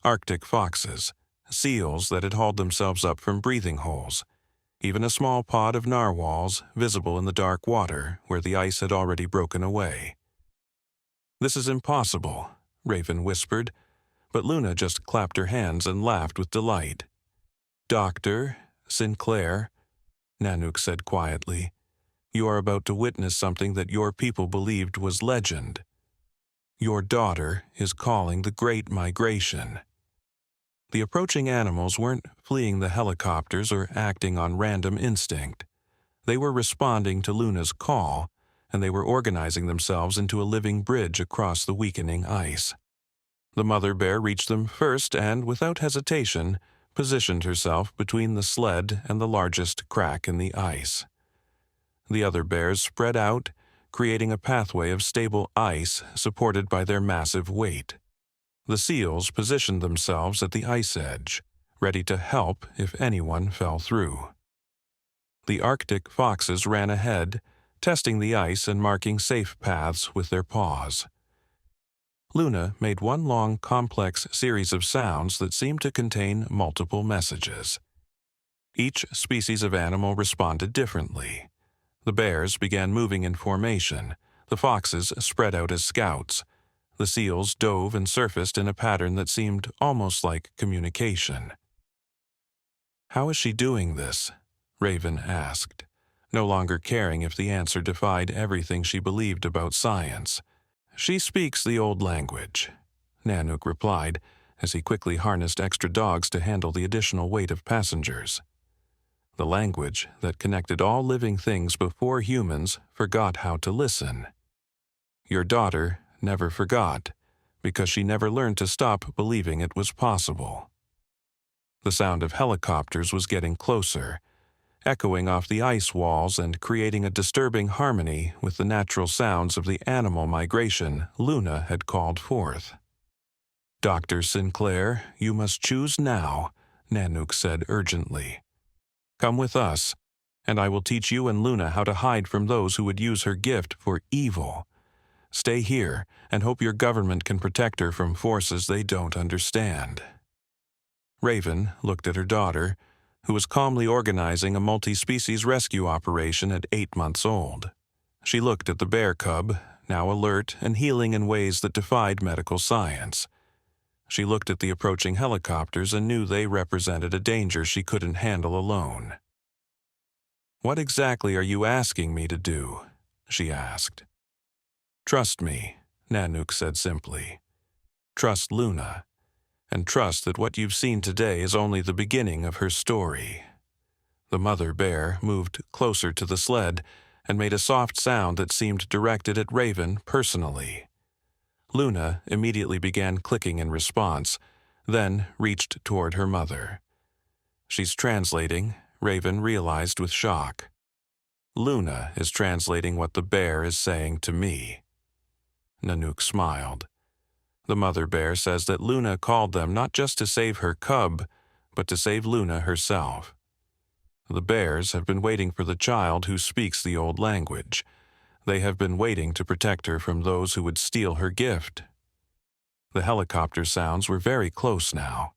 Arctic foxes, seals that had hauled themselves up from breathing holes, even a small pod of narwhals visible in the dark water where the ice had already broken away. "This is impossible," Raven whispered, but Luna just clapped her hands and laughed with delight. "Dr. Sinclair," Nanook said quietly, "you are about to witness something that your people believed was legend. Your daughter is calling the Great Migration." The approaching animals weren't fleeing the helicopters or acting on random instinct. They were responding to Luna's call, and they were organizing themselves into a living bridge across the weakening ice. The mother bear reached them first and, without hesitation, positioned herself between the sled and the largest crack in the ice. The other bears spread out, creating a pathway of stable ice supported by their massive weight. The seals positioned themselves at the ice edge, ready to help if anyone fell through. The Arctic foxes ran ahead, testing the ice and marking safe paths with their paws. Luna made one long, complex series of sounds that seemed to contain multiple messages. Each species of animal responded differently. The bears began moving in formation, the foxes spread out as scouts, the seals dove and surfaced in a pattern that seemed almost like communication. "How is she doing this?" Raven asked, no longer caring if the answer defied everything she believed about science. "She speaks the old language," Nanook replied, as he quickly harnessed extra dogs to handle the additional weight of passengers. The language that connected all living things before humans forgot how to listen. Your daughter never forgot, because she never learned to stop believing it was possible. The sound of helicopters was getting closer, echoing off the ice walls and creating a disturbing harmony with the natural sounds of the animal migration Luna had called forth. "Dr. Sinclair, you must choose now," Nanook said urgently. "Come with us, and I will teach you and Luna how to hide from those who would use her gift for evil. Stay here and hope your government can protect her from forces they don't understand." Raven looked at her daughter, who was calmly organizing a multi-species rescue operation at 8 months old. She looked at the bear cub, now alert and healing in ways that defied medical science. She looked at the approaching helicopters and knew they represented a danger she couldn't handle alone. "What exactly are you asking me to do?" she asked. "Trust me," Nanook said simply. "Trust Luna, and trust that what you've seen today is only the beginning of her story." The mother bear moved closer to the sled and made a soft sound that seemed directed at Raven personally. Luna immediately began clicking in response, then reached toward her mother. "She's translating," Raven realized with shock. "Luna is translating what the bear is saying to me." Nanook smiled. "The mother bear says that Luna called them not just to save her cub, but to save Luna herself. The bears have been waiting for the child who speaks the old language. They have been waiting to protect her from those who would steal her gift." The helicopter sounds were very close now.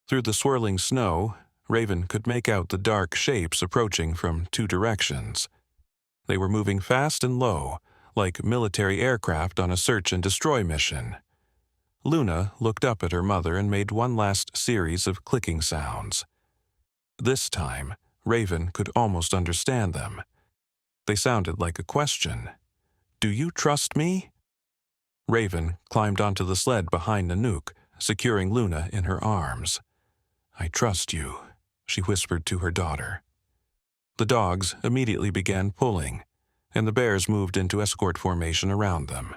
Through the swirling snow, Raven could make out the dark shapes approaching from 2 directions. They were moving fast and low, like military aircraft on a search and destroy mission. Luna looked up at her mother and made one last series of clicking sounds. This time, Raven could almost understand them. They sounded like a question. "Do you trust me?" Raven climbed onto the sled behind Nanook, securing Luna in her arms. "I trust you," she whispered to her daughter. The dogs immediately began pulling, and the bears moved into escort formation around them.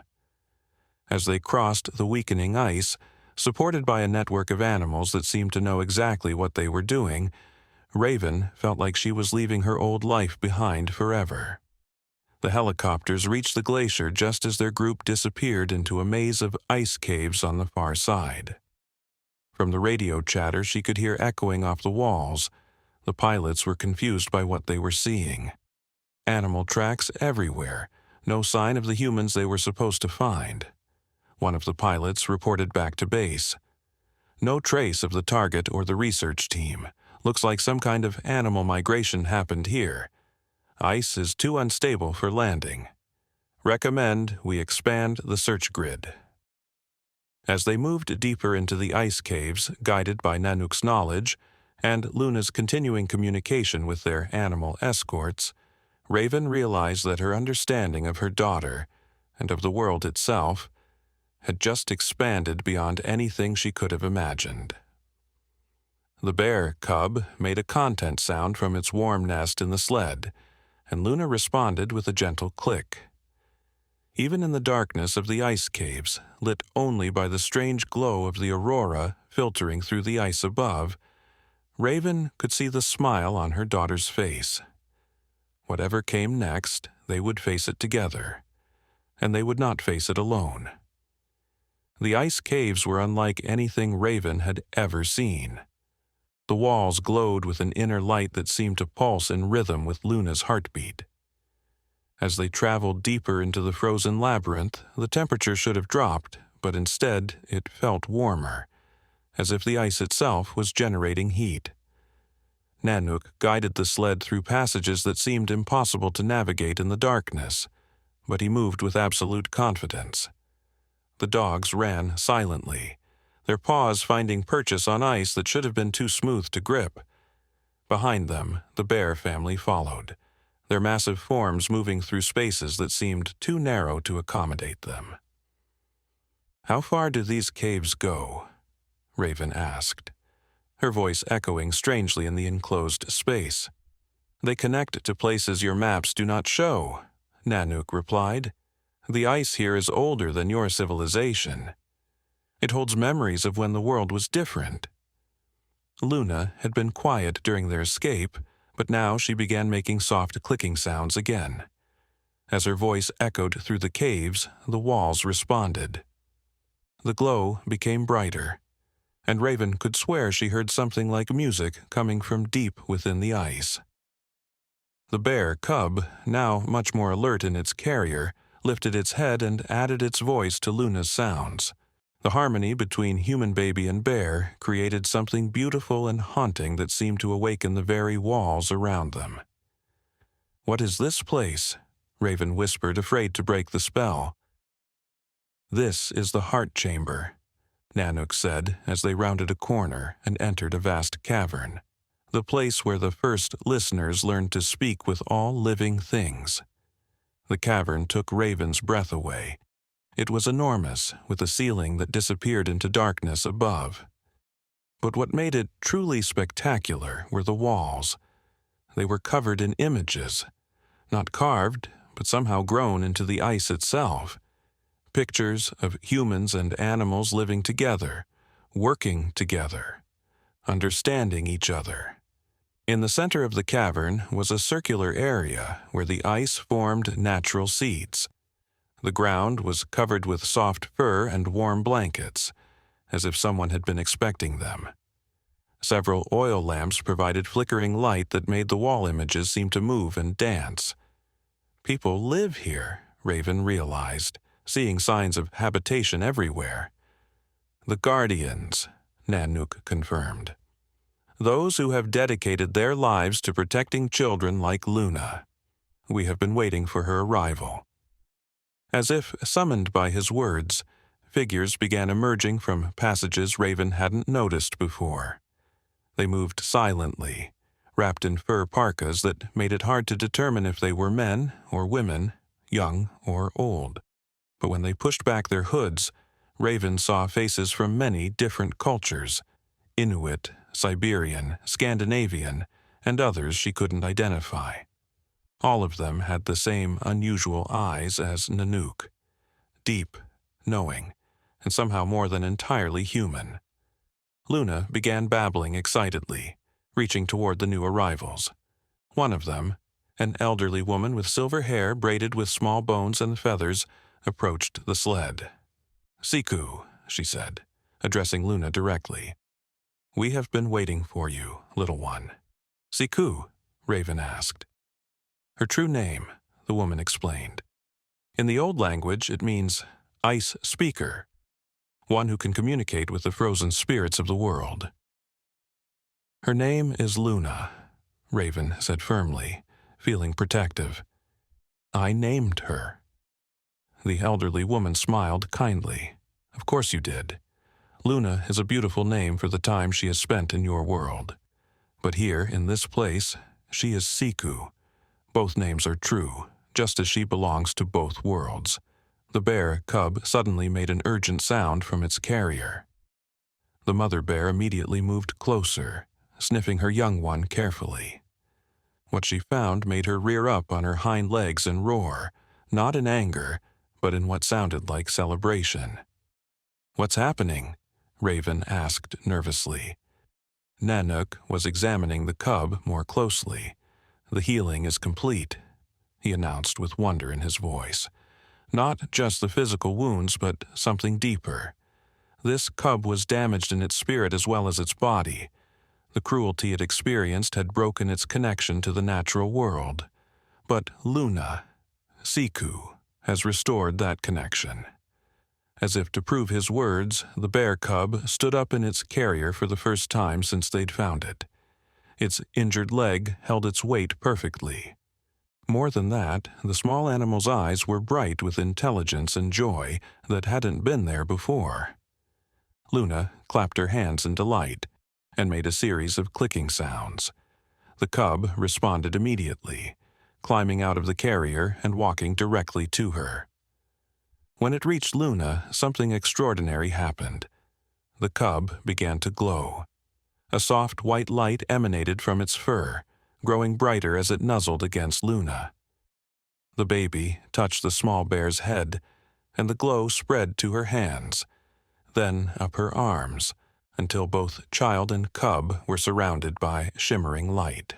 As they crossed the weakening ice, supported by a network of animals that seemed to know exactly what they were doing, Raven felt like she was leaving her old life behind forever. The helicopters reached the glacier just as their group disappeared into a maze of ice caves on the far side. From the radio chatter she could hear echoing off the walls. The pilots were confused by what they were seeing. Animal tracks everywhere, no sign of the humans they were supposed to find. One of the pilots reported back to base. No trace of the target or the research team. Looks like some kind of animal migration happened here. Ice is too unstable for landing. Recommend we expand the search grid. As they moved deeper into the ice caves, guided by Nanook's knowledge and Luna's continuing communication with their animal escorts, Raven realized that her understanding of her daughter and of the world itself had just expanded beyond anything she could have imagined. The bear cub made a content sound from its warm nest in the sled, and Luna responded with a gentle click. Even in the darkness of the ice caves, lit only by the strange glow of the aurora filtering through the ice above, Raven could see the smile on her daughter's face. Whatever came next, they would face it together, and they would not face it alone. The ice caves were unlike anything Raven had ever seen. The walls glowed with an inner light that seemed to pulse in rhythm with Luna's heartbeat. As they traveled deeper into the frozen labyrinth, the temperature should have dropped, but instead it felt warmer, as if the ice itself was generating heat. Nanook guided the sled through passages that seemed impossible to navigate in the darkness, but he moved with absolute confidence. The dogs ran silently, their paws finding purchase on ice that should have been too smooth to grip. Behind them, the bear family followed, their massive forms moving through spaces that seemed too narrow to accommodate them. "How far do these caves go?" Raven asked, her voice echoing strangely in the enclosed space. "They connect to places your maps do not show," Nanook replied. "The ice here is older than your civilization. It holds memories of when the world was different." Luna had been quiet during their escape, but now she began making soft clicking sounds again. As her voice echoed through the caves, the walls responded. The glow became brighter, and Raven could swear she heard something like music coming from deep within the ice. The bear cub, now much more alert in its carrier, lifted its head and added its voice to Luna's sounds. The harmony between human baby and bear created something beautiful and haunting that seemed to awaken the very walls around them. "What is this place?" Raven whispered, afraid to break the spell. "This is the heart chamber," Nanook said as they rounded a corner and entered a vast cavern, the place where the first listeners learned to speak with all living things. The cavern took Raven's breath away. It was enormous, with a ceiling that disappeared into darkness above. But what made it truly spectacular were the walls. They were covered in images, not carved, but somehow grown into the ice itself. Pictures of humans and animals living together, working together, understanding each other. In the center of the cavern was a circular area where the ice formed natural seats. The ground was covered with soft fur and warm blankets, as if someone had been expecting them. Several oil lamps provided flickering light that made the wall images seem to move and dance. People live here, Raven realized, seeing signs of habitation everywhere. "The Guardians," Nanook confirmed. "Those who have dedicated their lives to protecting children like Luna. We have been waiting for her arrival." As if summoned by his words, figures began emerging from passages Raven hadn't noticed before. They moved silently, wrapped in fur parkas that made it hard to determine if they were men or women, young or old. But when they pushed back their hoods, Raven saw faces from many different cultures: Inuit, Siberian, Scandinavian, and others she couldn't identify. All of them had the same unusual eyes as Nanook. Deep, knowing, and somehow more than entirely human. Luna began babbling excitedly, reaching toward the new arrivals. One of them, an elderly woman with silver hair braided with small bones and feathers, approached the sled. "Siku," she said, addressing Luna directly. "We have been waiting for you, little one." "Siku?" Raven asked. Her true name, the woman explained. In the old language, it means ice speaker, one who can communicate with the frozen spirits of the world. "Her name is Luna," Raven said firmly, feeling protective. "I named her." The elderly woman smiled kindly. "Of course you did. Luna is a beautiful name for the time she has spent in your world. But here, in this place, she is Siku. Both names are true, just as she belongs to both worlds." The bear cub suddenly made an urgent sound from its carrier. The mother bear immediately moved closer, sniffing her young one carefully. What she found made her rear up on her hind legs and roar, not in anger, but in what sounded like celebration. "What's happening?" Raven asked nervously. Nanook was examining the cub more closely. "The healing is complete," he announced with wonder in his voice. "Not just the physical wounds, but something deeper. This cub was damaged in its spirit as well as its body. The cruelty it experienced had broken its connection to the natural world. But Luna, Siku, has restored that connection." As if to prove his words, the bear cub stood up in its carrier for the first time since they'd found it. Its injured leg held its weight perfectly. More than that, the small animal's eyes were bright with intelligence and joy that hadn't been there before. Luna clapped her hands in delight and made a series of clicking sounds. The cub responded immediately, climbing out of the carrier and walking directly to her. When it reached Luna, something extraordinary happened. The cub began to glow. A soft white light emanated from its fur, growing brighter as it nuzzled against Luna. The baby touched the small bear's head, and the glow spread to her hands, then up her arms, until both child and cub were surrounded by shimmering light.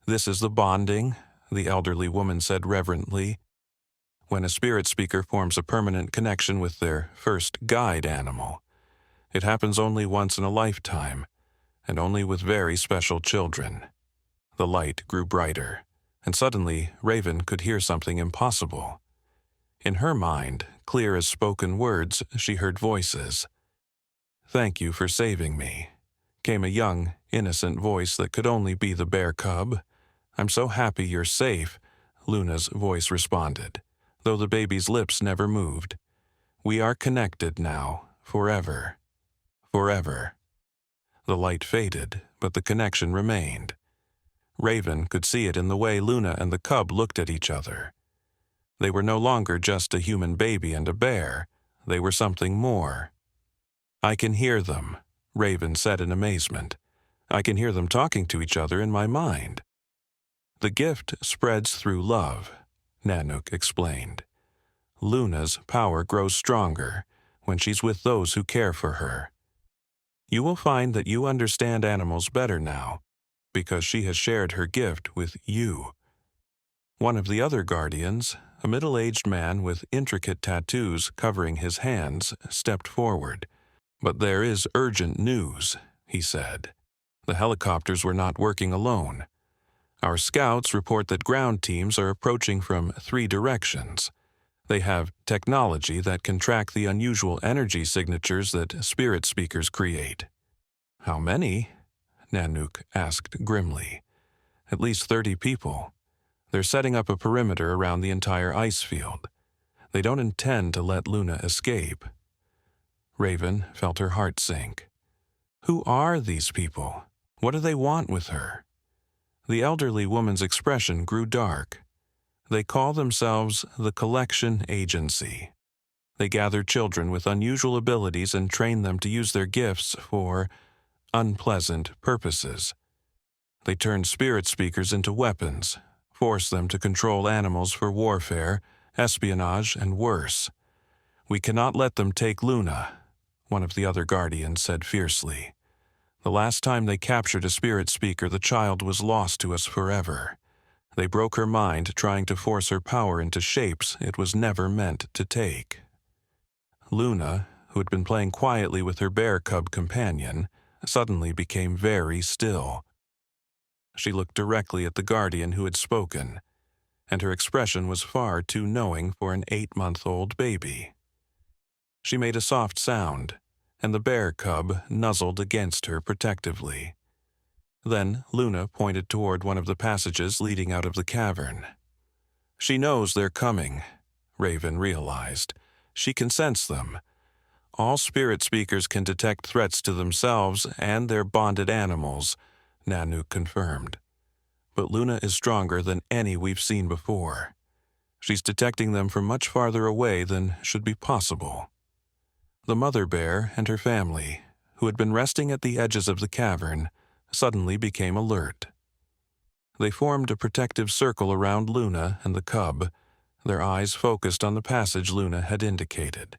"This is the bonding," the elderly woman said reverently. "When a spirit speaker forms a permanent connection with their first guide animal. It happens only once in a lifetime, and only with very special children." The light grew brighter, and suddenly Raven could hear something impossible. In her mind, clear as spoken words, she heard voices. "Thank you for saving me," came a young, innocent voice that could only be the bear cub. "I'm so happy you're safe," Luna's voice responded, though the baby's lips never moved. "We are connected now, forever. Forever." The light faded, but the connection remained. Raven could see it in the way Luna and the cub looked at each other. They were no longer just a human baby and a bear. They were something more. "I can hear them," Raven said in amazement. "I can hear them talking to each other in my mind." "The gift spreads through love," Nanook explained. "Luna's power grows stronger when she's with those who care for her. You will find that you understand animals better now, because she has shared her gift with you." One of the other guardians, a middle-aged man with intricate tattoos covering his hands, stepped forward. "But there is urgent news," he said. "The helicopters were not working alone. Our scouts report that ground teams are approaching from 3 directions. They have technology that can track the unusual energy signatures that spirit speakers create." "How many?" Nanook asked grimly. "At least 30 people. They're setting up a perimeter around the entire ice field. They don't intend to let Luna escape." Raven felt her heart sink. Who are these people? What do they want with her? The elderly woman's expression grew dark. "They call themselves the Collection Agency. They gather children with unusual abilities and train them to use their gifts for unpleasant purposes. They turn spirit speakers into weapons, force them to control animals for warfare, espionage, and worse. "We cannot let them take Luna," one of the other guardians said fiercely. "The last time they captured a spirit speaker, the child was lost to us forever. They broke her mind trying to force her power into shapes it was never meant to take." Luna, who had been playing quietly with her bear cub companion, suddenly became very still. She looked directly at the guardian who had spoken, and her expression was far too knowing for an 8-month-old baby. She made a soft sound, and the bear cub nuzzled against her protectively. Then Luna pointed toward one of the passages leading out of the cavern. "She knows they're coming," Raven realized. "She can sense them. All spirit speakers can detect threats to themselves and their bonded animals," Nanook confirmed. "But Luna is stronger than any we've seen before. She's detecting them from much farther away than should be possible." The mother bear and her family, who had been resting at the edges of the cavern, suddenly became alert. They formed a protective circle around Luna and the cub, their eyes focused on the passage Luna had indicated.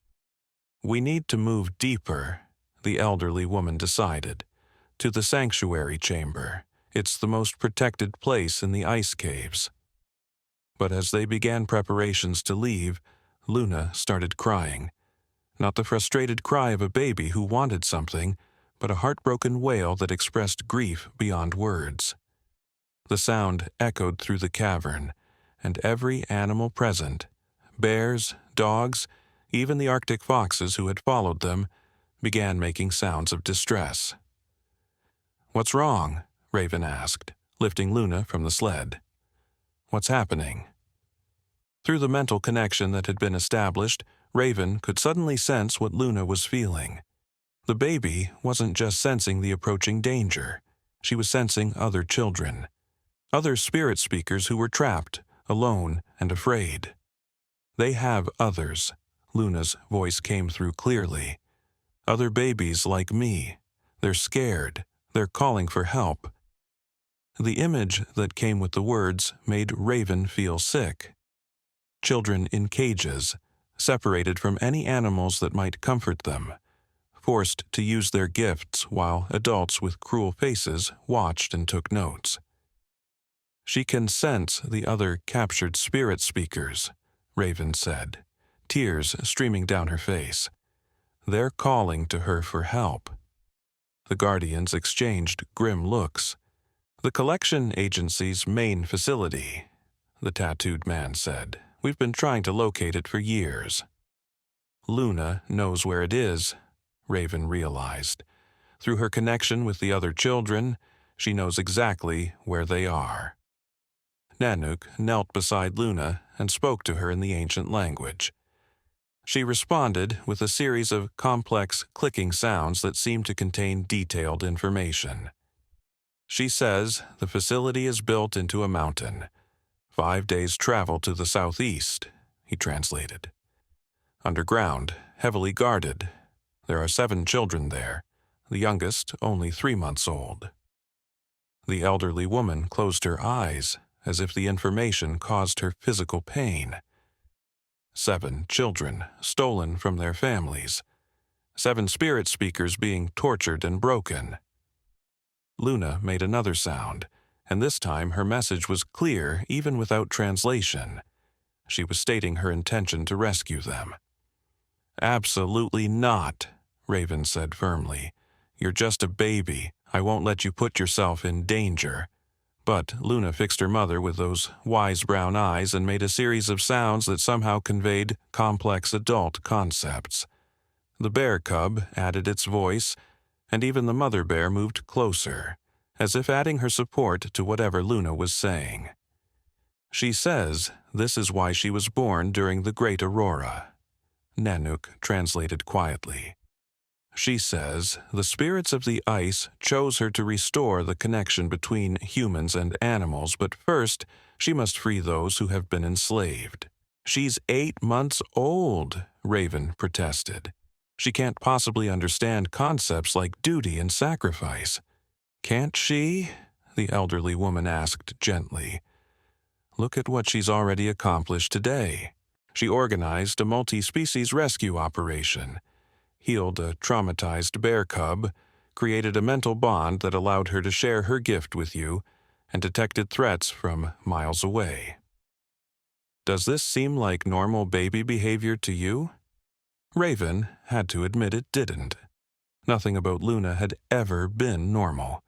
"We need to move deeper," the elderly woman decided, "to the sanctuary chamber. It's the most protected place in the ice caves." But as they began preparations to leave, Luna started crying. Not the frustrated cry of a baby who wanted something, but a heartbroken wail that expressed grief beyond words. The sound echoed through the cavern, and every animal present, bears, dogs, even the Arctic foxes who had followed them, began making sounds of distress. "What's wrong?" Raven asked, lifting Luna from the sled. "What's happening?" Through the mental connection that had been established, Raven could suddenly sense what Luna was feeling. The baby wasn't just sensing the approaching danger. She was sensing other children, other spirit speakers who were trapped, alone, and afraid. "They have others," Luna's voice came through clearly. "Other babies like me. They're scared. They're calling for help." The image that came with the words made Raven feel sick. Children in cages, separated from any animals that might comfort them, forced to use their gifts while adults with cruel faces watched and took notes. "She can sense the other captured spirit speakers," Raven said, tears streaming down her face. "They're calling to her for help." The guardians exchanged grim looks. "The collection agency's main facility," the tattooed man said. "We've been trying to locate it for years." "Luna knows where it is," Raven realized. Through her connection with the other children, she knows exactly where they are. Nanook knelt beside Luna and spoke to her in the ancient language. She responded with a series of complex clicking sounds that seemed to contain detailed information. "She says the facility is built into a mountain. 5 days' travel to the southeast," he translated. "Underground, heavily guarded. There are 7 children there, the youngest only 3 months old." The elderly woman closed her eyes as if the information caused her physical pain. 7 children stolen from their families. 7 spirit speakers being tortured and broken. Luna made another sound, and this time her message was clear even without translation. She was stating her intention to rescue them. "Absolutely not," Raven said firmly. "You're just a baby. I won't let you put yourself in danger." But Luna fixed her mother with those wise brown eyes and made a series of sounds that somehow conveyed complex adult concepts. The bear cub added its voice, and even the mother bear moved closer, as if adding her support to whatever Luna was saying. "She says this is why she was born during the Great Aurora," Nanook translated quietly. "She says the spirits of the ice chose her to restore the connection between humans and animals, but first she must free those who have been enslaved." "She's 8 months old," Raven protested. "She can't possibly understand concepts like duty and sacrifice." "Can't she?" the elderly woman asked gently. "Look at what she's already accomplished today. She organized a multi-species rescue operation, healed a traumatized bear cub, created a mental bond that allowed her to share her gift with you, and detected threats from miles away. Does this seem like normal baby behavior to you? Raven had to admit it didn't. Nothing about Luna had ever been normal.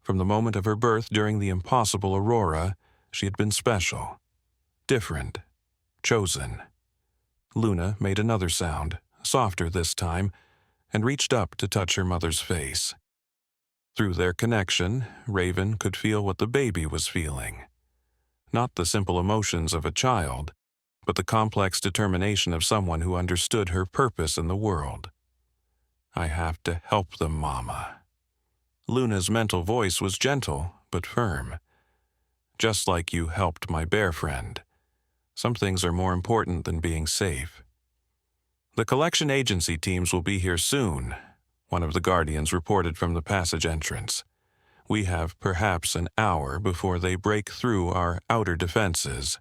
From the moment of her birth during the impossible aurora, she had been special, different, chosen. Luna made another sound, softer this time, and reached up to touch her mother's face. Through their connection, Raven could feel what the baby was feeling. Not the simple emotions of a child, but the complex determination of someone who understood her purpose in the world. I have to help them, Mama. Luna's mental voice was gentle but firm. Just like you helped my bear friend. Some things are more important than being safe. The collection agency teams will be here soon, one of the guardians reported from the passage entrance. We have perhaps an hour before they break through our outer defenses.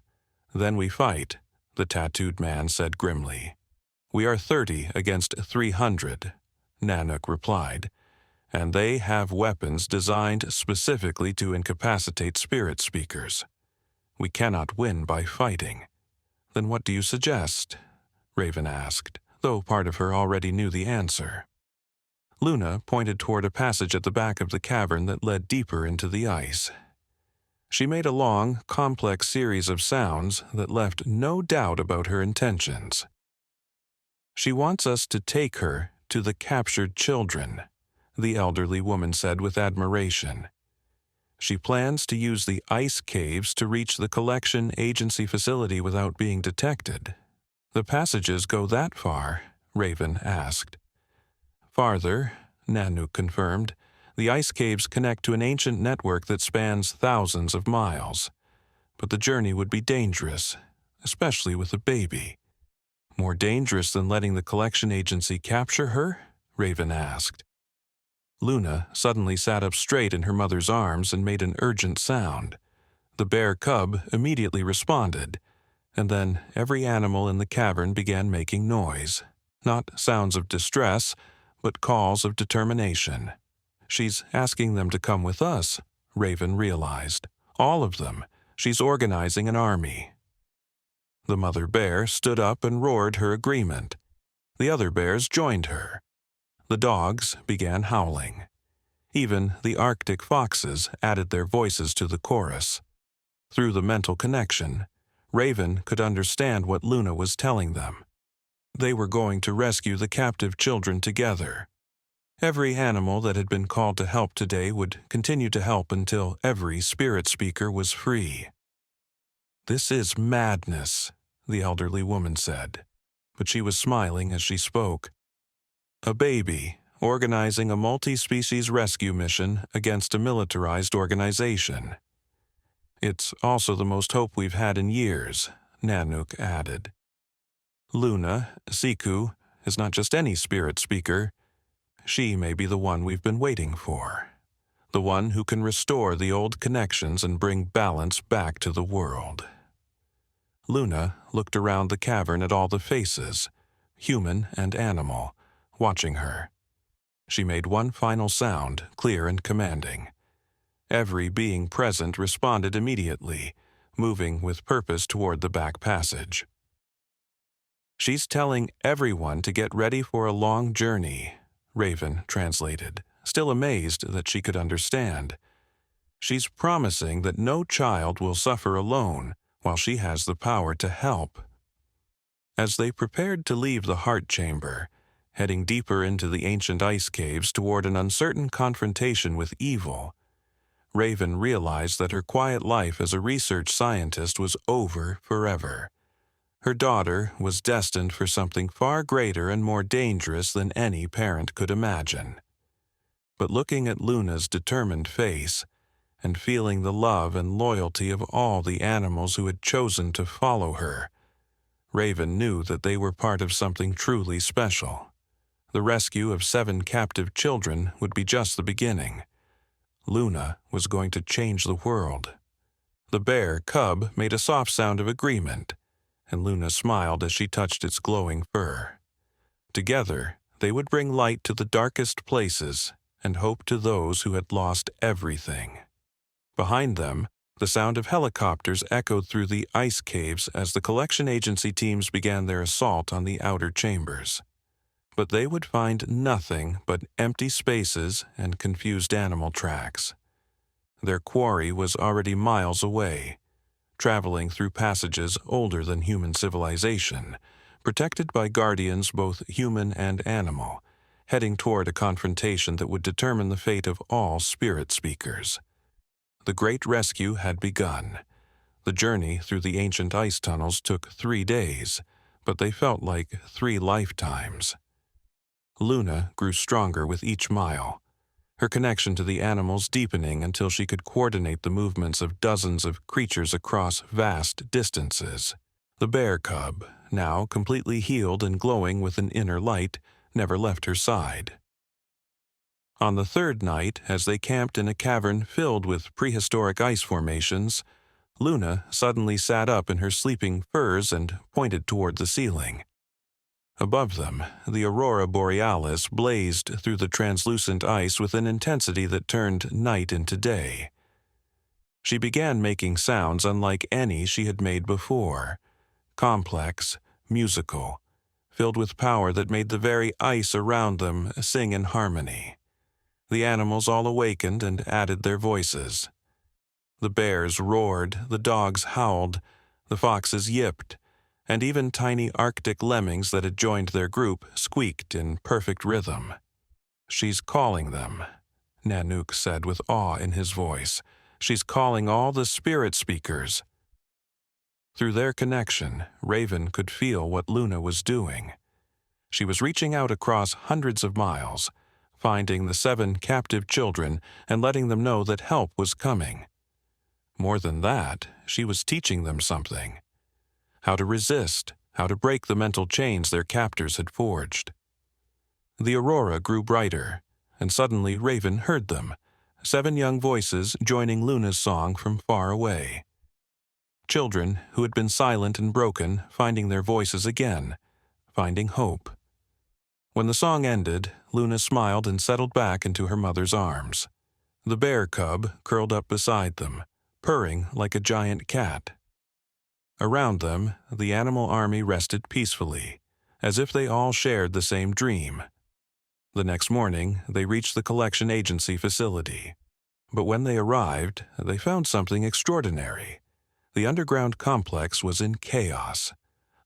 Then we fight, the tattooed man said grimly. We are 30 against 300, Nanook replied, and they have weapons designed specifically to incapacitate spirit speakers. We cannot win by fighting. Then what do you suggest? Raven asked, though part of her already knew the answer. Luna pointed toward a passage at the back of the cavern that led deeper into the ice. She made a long, complex series of sounds that left no doubt about her intentions. She wants us to take her to the captured children, the elderly woman said with admiration. She plans to use the ice caves to reach the collection agency facility without being detected. The passages go that far? Raven asked. Farther, Nanook confirmed, the ice caves connect to an ancient network that spans thousands of miles. But the journey would be dangerous, especially with a baby. More dangerous than letting the collection agency capture her? Raven asked. Luna suddenly sat up straight in her mother's arms and made an urgent sound. The bear cub immediately responded, and then every animal in the cavern began making noise. Not sounds of distress, but calls of determination. She's asking them to come with us, Raven realized. All of them. She's organizing an army. The mother bear stood up and roared her agreement. The other bears joined her. The dogs began howling. Even the Arctic foxes added their voices to the chorus. Through the mental connection, Raven could understand what Luna was telling them. They were going to rescue the captive children together. Every animal that had been called to help today would continue to help until every spirit speaker was free. This is madness, the elderly woman said, but she was smiling as she spoke. A baby organizing a multi-species rescue mission against a militarized organization. It's also the most hope we've had in years, Nanook added. Luna, Siku, is not just any spirit speaker. She may be the one we've been waiting for. The one who can restore the old connections and bring balance back to the world. Luna looked around the cavern at all the faces, human and animal, watching her. She made one final sound, clear and commanding. Every being present responded immediately, moving with purpose toward the back passage. She's telling everyone to get ready for a long journey, Raven translated, still amazed that she could understand. She's promising that no child will suffer alone while she has the power to help. As they prepared to leave the heart chamber, heading deeper into the ancient ice caves toward an uncertain confrontation with evil, Raven realized that her quiet life as a research scientist was over forever. Her daughter was destined for something far greater and more dangerous than any parent could imagine. But looking at Luna's determined face, and feeling the love and loyalty of all the animals who had chosen to follow her, Raven knew that they were part of something truly special. The rescue of 7 captive children would be just the beginning. Luna was going to change the world. The bear cub made a soft sound of agreement, and Luna smiled as she touched its glowing fur. Together, they would bring light to the darkest places and hope to those who had lost everything. Behind them, the sound of helicopters echoed through the ice caves as the collection agency teams began their assault on the outer chambers. But they would find nothing but empty spaces and confused animal tracks. Their quarry was already miles away, traveling through passages older than human civilization, protected by guardians both human and animal, heading toward a confrontation that would determine the fate of all spirit speakers. The great rescue had begun. The journey through the ancient ice tunnels took 3 days, but they felt like 3 lifetimes. Luna grew stronger with each mile, her connection to the animals deepening until she could coordinate the movements of dozens of creatures across vast distances. The bear cub, now completely healed and glowing with an inner light, never left her side. On the 3rd night, as they camped in a cavern filled with prehistoric ice formations, Luna suddenly sat up in her sleeping furs and pointed toward the ceiling. Above them, the aurora borealis blazed through the translucent ice with an intensity that turned night into day. She began making sounds unlike any she had made before, complex, musical, filled with power that made the very ice around them sing in harmony. The animals all awakened and added their voices. The bears roared, the dogs howled, the foxes yipped, and even tiny Arctic lemmings that had joined their group squeaked in perfect rhythm. "She's calling them," Nanook said with awe in his voice. "She's calling all the spirit speakers." Through their connection, Raven could feel what Luna was doing. She was reaching out across hundreds of miles, finding the 7 captive children and letting them know that help was coming. More than that, she was teaching them something. How to resist, how to break the mental chains their captors had forged. The aurora grew brighter, and suddenly Raven heard them, 7 young voices joining Luna's song from far away. Children who had been silent and broken, finding their voices again, finding hope. When the song ended, Luna smiled and settled back into her mother's arms. The bear cub curled up beside them, purring like a giant cat. Around them, the animal army rested peacefully, as if they all shared the same dream. The next morning, they reached the collection agency facility. But when they arrived, they found something extraordinary. The underground complex was in chaos.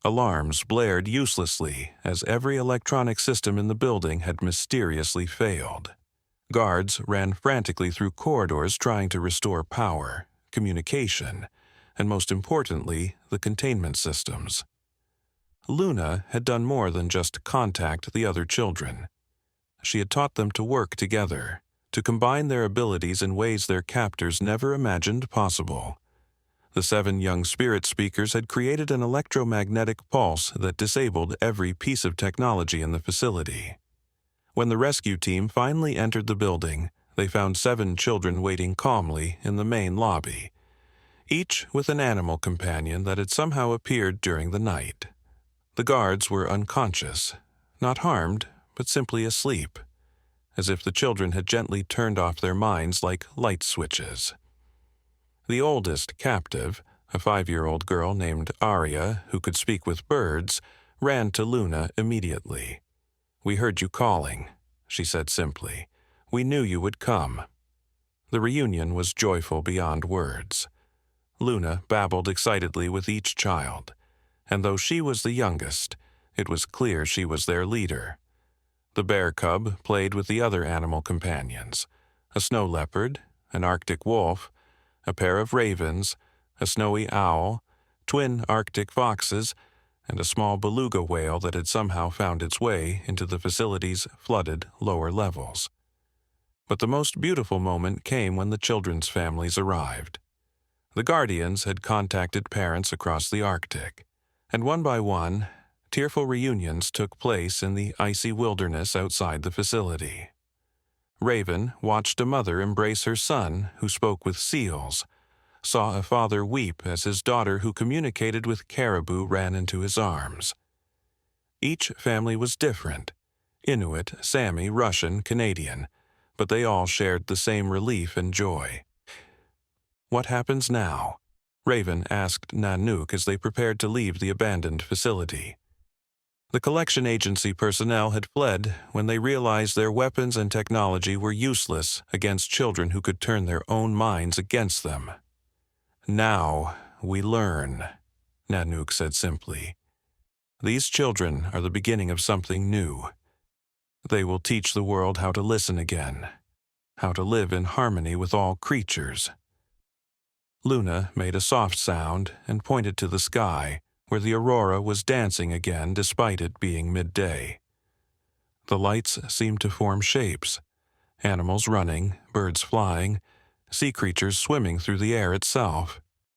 Alarms blared uselessly as every electronic system in the building had mysteriously failed. Guards ran frantically through corridors trying to restore power, communication, and most importantly, the containment systems. Luna had done more than just contact the other children. She had taught them to work together, to combine their abilities in ways their captors never imagined possible. The 7 young spirit speakers had created an electromagnetic pulse that disabled every piece of technology in the facility. When the rescue team finally entered the building, they found 7 children waiting calmly in the main lobby, each with an animal companion that had somehow appeared during the night. The guards were unconscious, not harmed, but simply asleep, as if the children had gently turned off their minds like light switches. The oldest captive, a 5-year-old girl named Arya who could speak with birds, ran to Luna immediately. "We heard you calling," she said simply. "We knew you would come." The reunion was joyful beyond words. Luna babbled excitedly with each child, and though she was the youngest, it was clear she was their leader. The bear cub played with the other animal companions, a snow leopard, an Arctic wolf, a pair of ravens, a snowy owl, twin Arctic foxes, and a small beluga whale that had somehow found its way into the facility's flooded lower levels. But the most beautiful moment came when the children's families arrived. The guardians had contacted parents across the Arctic, and one by one, tearful reunions took place in the icy wilderness outside the facility. Raven watched a mother embrace her son who spoke with seals, saw a father weep as his daughter who communicated with caribou ran into his arms. Each family was different: Inuit, Sami, Russian, Canadian, but they all shared the same relief and joy. "What happens now?" Raven asked Nanook as they prepared to leave the abandoned facility. The collection agency personnel had fled when they realized their weapons and technology were useless against children who could turn their own minds against them. "Now we learn," Nanook said simply. "These children are the beginning of something new. They will teach the world how to listen again, how to live in harmony with all creatures." Luna made a soft sound and pointed to the sky, where the aurora was dancing again despite it being midday. The lights seemed to form shapes: animals running, birds flying, sea creatures swimming through the air itself.